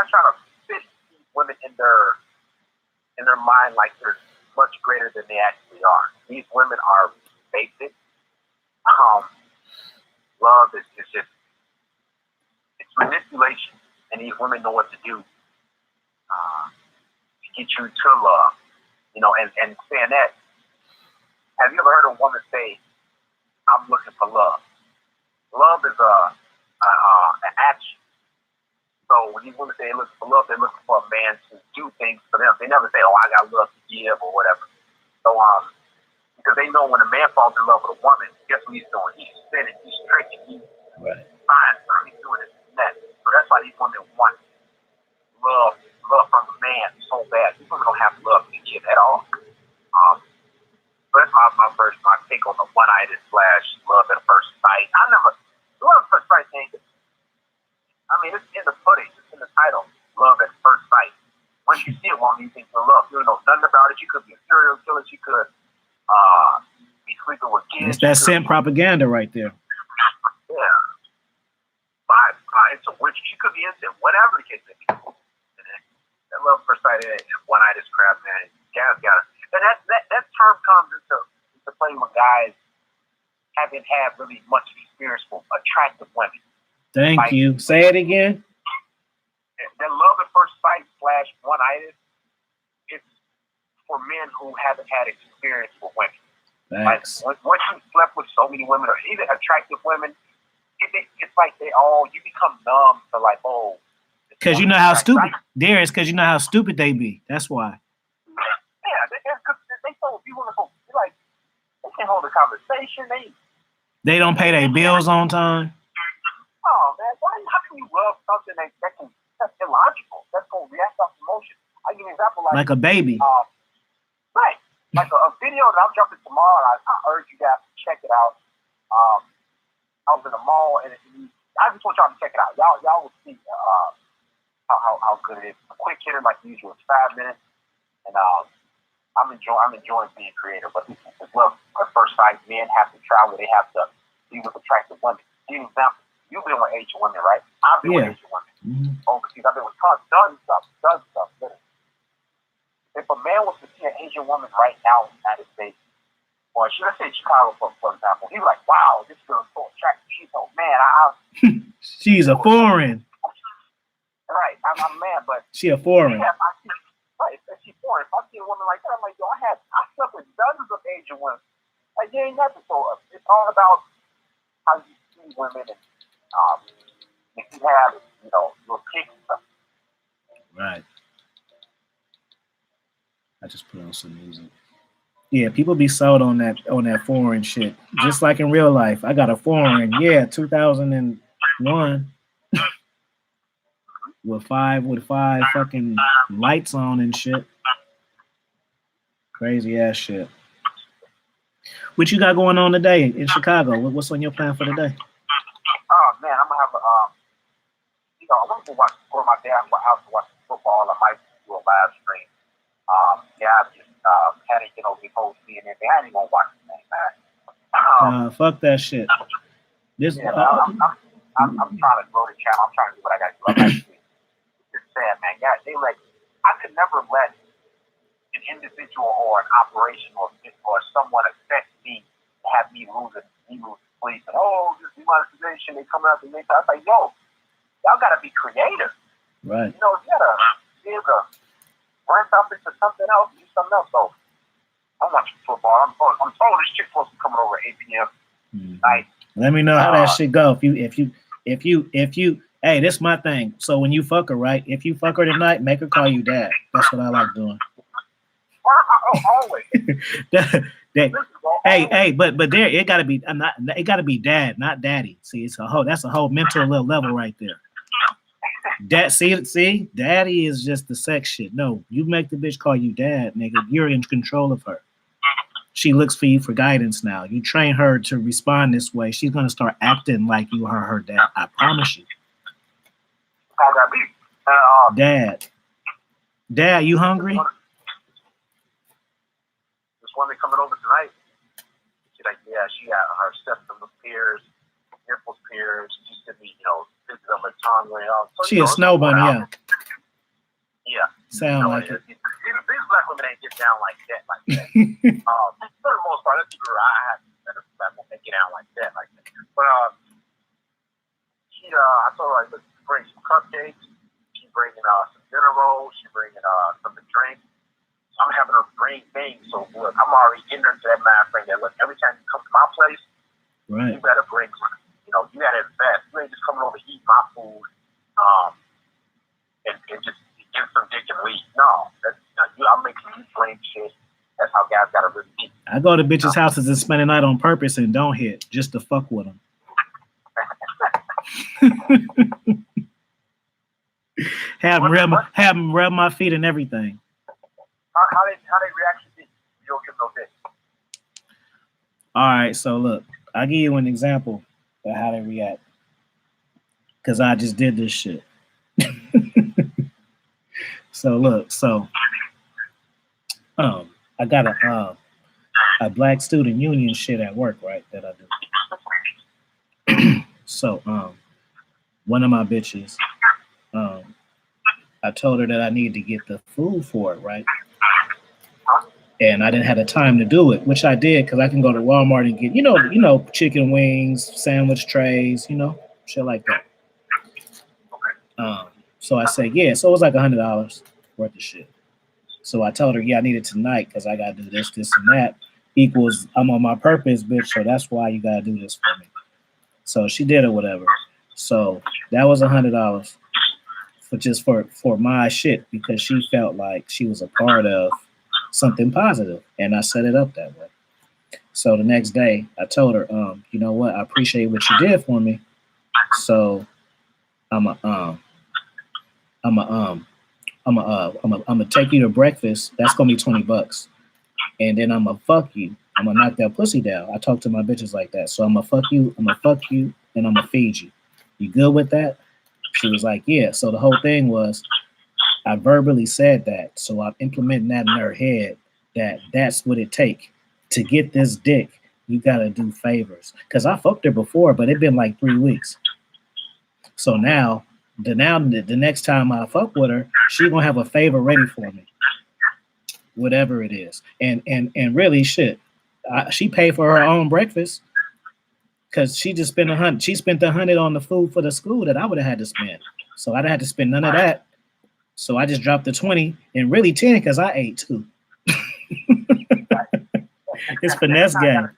trying to fit these women in their mind like they're much greater than they actually are. These women are basic. Love is just, it's manipulation, and these women know what to do to get you to love. And saying that, have you ever heard a woman say, "I'm looking for love"? Love is an action. So when these women say they're looking for love, they're looking for a man to do things for them. They never say, "Oh, I got love to give" or whatever. So because they know when a man falls in love with a woman, guess what he's doing? He's spinning, he's tricking, he's fine, he's doing this and that. So that's why these women want love from a man so bad. These women don't have love to give at all. So that's my take on the one-itis / love at first sight. The love at first sight thing, I mean, it's in the footage, it's in the title, love at first sight. Once you see a woman, you think you're love. You don't know nothing about it. She could be a serial killer. She could be sleeping with kids. It's that scent propaganda right there. Yeah. It's a witch. She could be innocent. Whatever the case may be. That love at first sight and one-itis crap, man. Guys got it. And that term comes into play when guys haven't had really much experience with attractive women. Thank you. Say it again. That love at first sight / one-itis, it's for men who haven't had experience with women. Thanks. Like once you slept with so many women, or even attractive women, it's like you become numb to like, oh. Because you know how stupid, Darius, because you know how stupid they be. That's why. Yeah, they so beautiful. Like, they can't hold a conversation. They don't pay their bills on time. Oh, man, how can you love something that's illogical? That's going to react off emotion. I give you an example like a baby. Right. Like a video that I'm dropping tomorrow, and I urge you guys to check it out. I was in the mall, and I just want y'all to check it out. Y'all will see how good it is. A quick hitter, like usual, it's 5 minutes, and I'm enjoying being creative. But it's love at first sight. Men have to try where they have to be with attractive women. Give you an example. You've been with Asian women, right? I've been with Asian women. Overseas, I've been with done stuff. Literally. If a man was to see an Asian woman right now in the United States, or let's say Chicago, for example, he'd be like, "Wow, this girl's so attractive. She's so man. She's a foreign." Right, I'm a man, but she a foreign. Right, if she's foreign. If I see a woman like that, I'm like, yo, I slept with dozens of Asian women. Like, you ain't nothing. So it's all about how you see women, and if you have, your kicks and stuff. Right. I just put on some music. Yeah, people be sold on that foreign shit. Just like in real life. I got a foreign, yeah, 2001 with five fucking lights on and shit. Crazy ass shit. What you got going on today in Chicago? What's on your plan for the day? Oh man, I'm gonna have a I want to go to my dad's house to watch football. I might do a live stream. Yeah, I just had it, before seeing it. I ain't gonna watch the thing, man. Fuck that shit. This yeah, I'm trying to grow the channel. I'm trying to do what I got to do. It's sad, man. Yeah, I could never let an individual or an operation or someone affect me, have me lose sleep. And this demonetization, they coming out to me. I was like, yo, y'all gotta be creative. Right. You gotta branch off into something else, do something else. So I'm watching football. I'm told this chick supposed to be coming over at 8 p.m. Night. Let me know how that shit go. If you hey, this my thing. So when you fuck her, right? If you fuck her tonight, make her call you dad. That's what I like doing. Always. Hey, but there it gotta be it gotta be dad, not daddy. See, that's a whole mental level right there. Dad, see, daddy is just the sex shit. No, you make the bitch call you dad, nigga. You're in control of her. She looks for you for guidance now. You train her to respond this way. She's gonna start acting like you are her dad. I promise you. Dad, you hungry? This woman coming over tonight. She's like, yeah, she got her septum pierced, nipples pierced. She said, pictures of her tongue way off. So, she a snow bunny, yeah. Yeah. Sound like it. These black women ain't get down like that. For the most part, that's true. I have better black women get down like that. But I told her, let's bring some cupcakes. She's bringing some dinner rolls. She's bringing some to drink. So I'm having her bring things. So look, I'm already getting her to that mind frame that look, every time you come to my place, right, you better bring. You gotta invest. You ain't just coming over to eat my food, and just get some dick and leave. No, I'm making you bring shit. That's how guys gotta really be. I go to bitches' houses and spend the night on purpose and don't hit just to fuck with them. have them rub my feet and everything. How they react to you? You don't give no dick. All right, so look, I'll give you an example of how they react. Cause I just did this shit. So look, I got a black student union shit at work, right? That I do. So one of my bitches, I told her that I needed to get the food for it, right? And I didn't have the time to do it, which I did because I can go to Walmart and get, chicken wings, sandwich trays, shit like that. So I said, yeah. So it was like $100 worth of shit. So I told her, yeah, I need it tonight because I got to do this, and that equals I'm on my purpose, bitch. So that's why you got to do this for me. So she did it, whatever. So that was $100 for my shit because she felt like she was a part of something positive, and I set it up that way. So the next day, I told her, you know what? I appreciate what you did for me. So I'm gonna take you to breakfast. That's gonna be $20, and then I'm gonna fuck you. I'm gonna knock that pussy down. I talk to my bitches like that. So I'm gonna fuck you, and I'm gonna feed you. You good with that? She was like, yeah. So the whole thing was, I verbally said that. So I'm implementing that in her head that's what it take to get this dick. You gotta do favors. Cause I fucked her before, but it been like 3 weeks. So now the next time I fuck with her, she gonna have a favor ready for me, whatever it is. And really, shit, she paid for her own breakfast because she just spent $100. She spent $100 on the food for the school that I would have had to spend. So I'd had to spend none of that. So I just dropped the 20 and really 10 because I ate too. It's finesse game.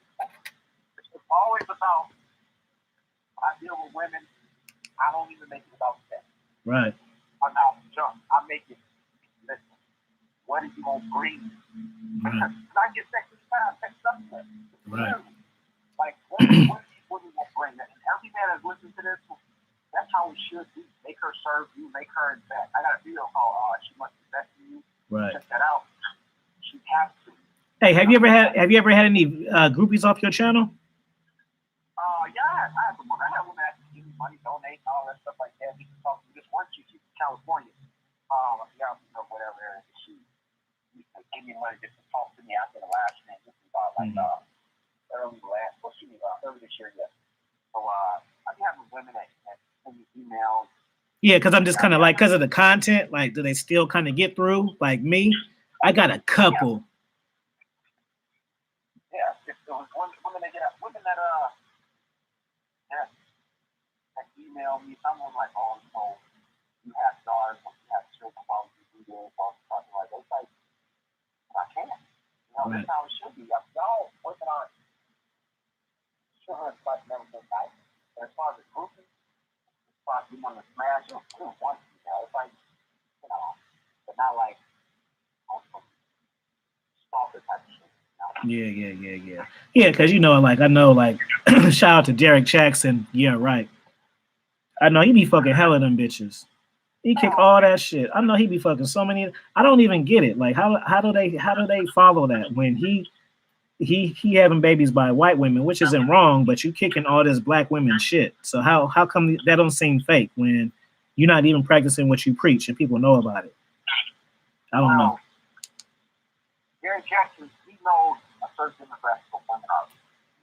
It's always about. I deal with women. I don't even make it about that. Right. I'm out jump. I make it. Listen, what are you gonna bring? Right. I get sex with kind of fix up there. Right. Like, what do you bring? And every man that's listening to this, that's how it should be. Make her serve you, make her invest. I got a video called She Must Invest in You. Right. Check that out. She has to. Hey, have you ever had any groupies off your channel? Yeah, I have women. I have women that give me money, donate, all that stuff like that. We can talk to this one chick in California. Yeah, whatever area. She used to give me money just to talk to me after the last thing. This is about like early this year, yeah. So I be having women that send me emails. Yeah, because I'm just kind of like, because of the content, like, do they still kind of get through? Like me, I got a couple. Yeah, it's women that email me. Someone like, oh, so you have daughters, or you have children, why would you do this, or something like that. It's like, I can't. Right. That's how it should be. Y'all working on children, like never been nice. And as far as the grouping, as far as you want to smash, you don't want to. It's like, but not like stalker type of shit. Yeah. Yeah, because like I know, like shout out to Derek Jackson. Yeah, right. I know he be fucking hell of them bitches. He kick all that shit. I know he be fucking so many. I don't even get it. Like how do they follow that when he having babies by white women, which isn't wrong, but you kicking all this black women shit. So how come that don't seem fake when you're not even practicing what you preach and people know about it? I don't know. Gary Jackson, he knows a certain demographic of women are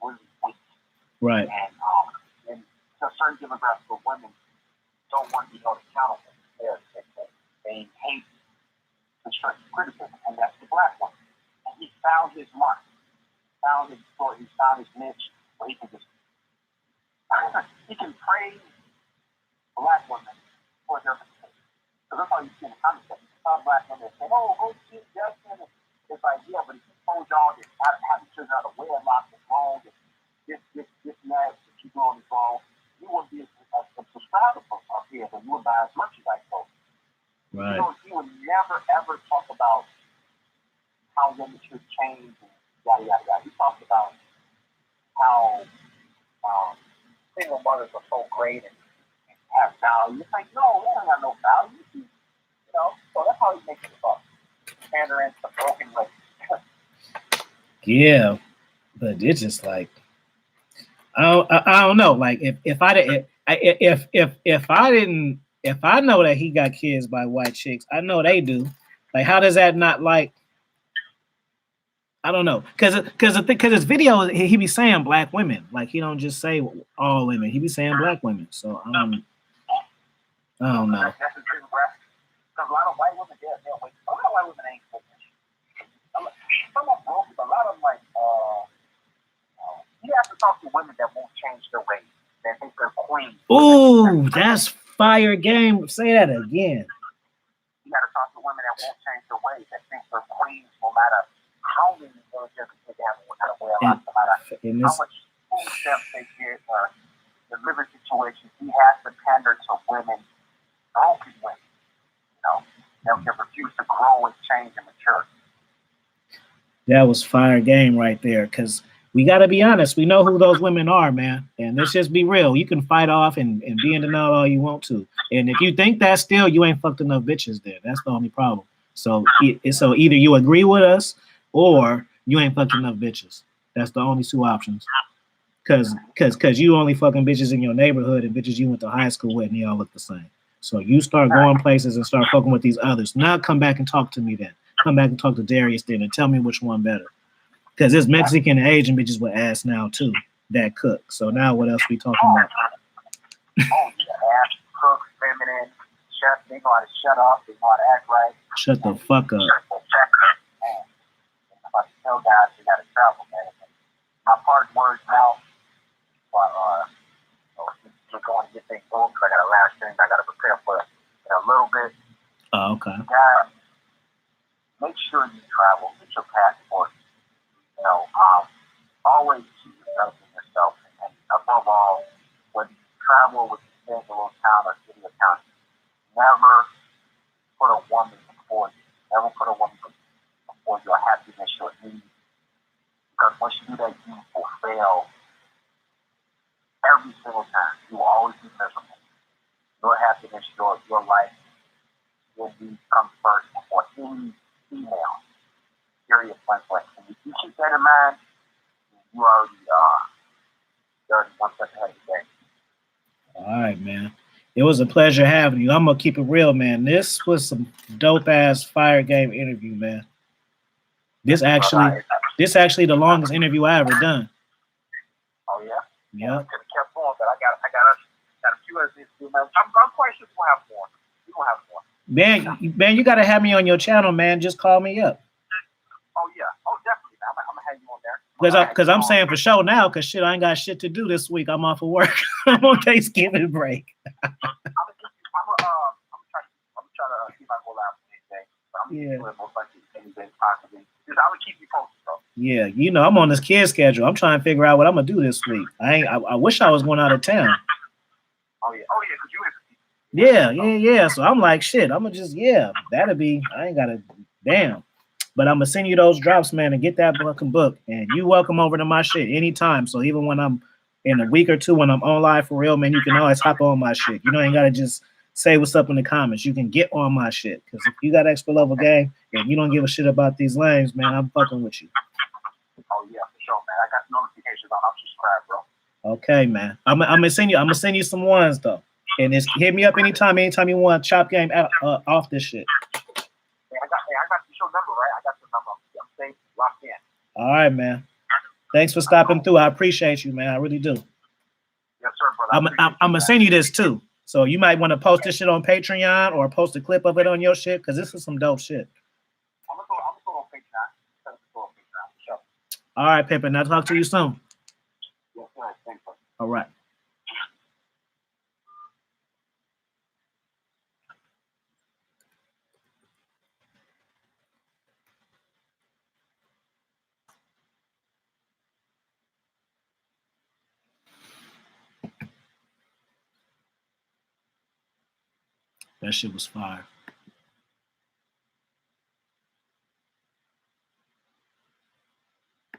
really weak. Right. And a certain demographic of women don't want to be held accountable. They hate constructive criticism, and that's the black one. And he found his mark, found his story, he found his niche where he can just he can praise black women for their mistakes. Because that's all you see in the concept. Some black women say, oh, go see Justin. It's like, yeah, but if you told y'all that having children out of wedlock is wrong, and this mad that you doing is wrong, you wouldn't be a subscriber up here, and you would buy as much as I told. Right. He would never ever talk about how women should change and yada yada yada. He talked about how single mothers are so great and have value. It's like, no, they don't have no value. So that's how he makes it up. Pandering to broken ways. Yeah, but it's just like I don't know. Like if I know that he got kids by white chicks, I know they do. Like, how does that not like? I don't know, because his video he be saying black women. Like he don't just say all women. He be saying black women. So I don't know. Because a lot of white women, they're wait. A lot of white women ain't women. Some of them broke, but a lot of them, like, you have to talk to women that won't change their ways, that think they're queens. Ooh, that's fire game. Say that again. You got to talk to women that won't change their ways, that think they're queens no matter how many villages they have, no matter how much food stamps they get, or the living situations. He has to pander to women, broken women. They refuse to grow and change and mature. That was fire game right there, because we got to be honest. We know who those women are, man. And let's just be real. You can fight off and be in denial all you want to. And if you think that still, you ain't fucked enough bitches there. That's the only problem. So either you agree with us or you ain't fucked enough bitches. That's the only two options. Because you only fucking bitches in your neighborhood and bitches you went to high school with and they all look the same. So you start going places and start fucking with these others. Now come back and talk to me then. Come back and talk to Darius then and tell me which one better. Because there's Mexican and Asian bitches with ass now too that cook. So now what else we talking about? Ass, cook, feminine, chef, they know how to shut up, they know how to act right. Shut the fuck up. If I tell guys they gotta travel, man. My part words now, but just going to get things going because I got a last thing I gotta prepare for in a little bit. Oh, okay. Guys, make sure you travel, get your passport. Always keep yourself in yourself, and above all, when you travel with a little town or city or county, never put a woman before you. Never put a woman before your happiness, your needs. happiness, your life will come first before any female. Period, point blank. And if you keep that in mind, you already one step ahead of the game. All right, man. It was a pleasure having you. I'm gonna keep it real, man. This was some dope ass fire game interview, man. This actually the longest interview I ever done. Oh yeah. Yeah. I could have kept going, but I got a few other things to do, man. I'm quite sure we'll have more. We gonna have more. Man, you gotta have me on your channel, man. Just call me up. Oh yeah. Oh definitely, man. I'm gonna have you on there. Because I'm saying for sure now, because shit, I ain't got shit to do this week. I'm off of work. I'm on Thanksgiving break. I'm gonna try to see if I go live Wednesday. But I'm gonna do it most likely anything possibly. I'm gonna keep you posted, though. Yeah, you know, I'm on this kid schedule. I'm trying to figure out what I'm gonna do this week. I wish I was going out of town. Oh yeah, because you Yeah. So I'm like, shit, I'm gonna just, that'll be, I ain't gotta, damn. But I'm gonna send you those drops, man, and get that fucking book. And you welcome over to my shit anytime. So even when I'm in a week or two, when I'm on live for real, man, you can always hop on my shit. You know, ain't gotta just say what's up in the comments. You can get on my shit. Because if you got extra level game and you don't give a shit about these lanes, man, I'm fucking with you. Oh yeah, for sure, man. I got notifications on. I'm subscribed, bro. Okay, man. I'm gonna send you some ones though. And just hit me up anytime you want chop game out, off this shit. Hey, I got the show number, right? I got the number. I'm safe, locked in. All right, man. Thanks for stopping through. I appreciate you, man. I really do. Yes, sir, brother. I'm gonna send you this too. So you might want to post this shit on Patreon or post a clip of it on your shit, because this is some dope shit. I'm gonna go on Patreon. Sure. All right, Pippin. I'll talk to you soon. Yes, sir. Thanks, sir. All right. That shit was fire.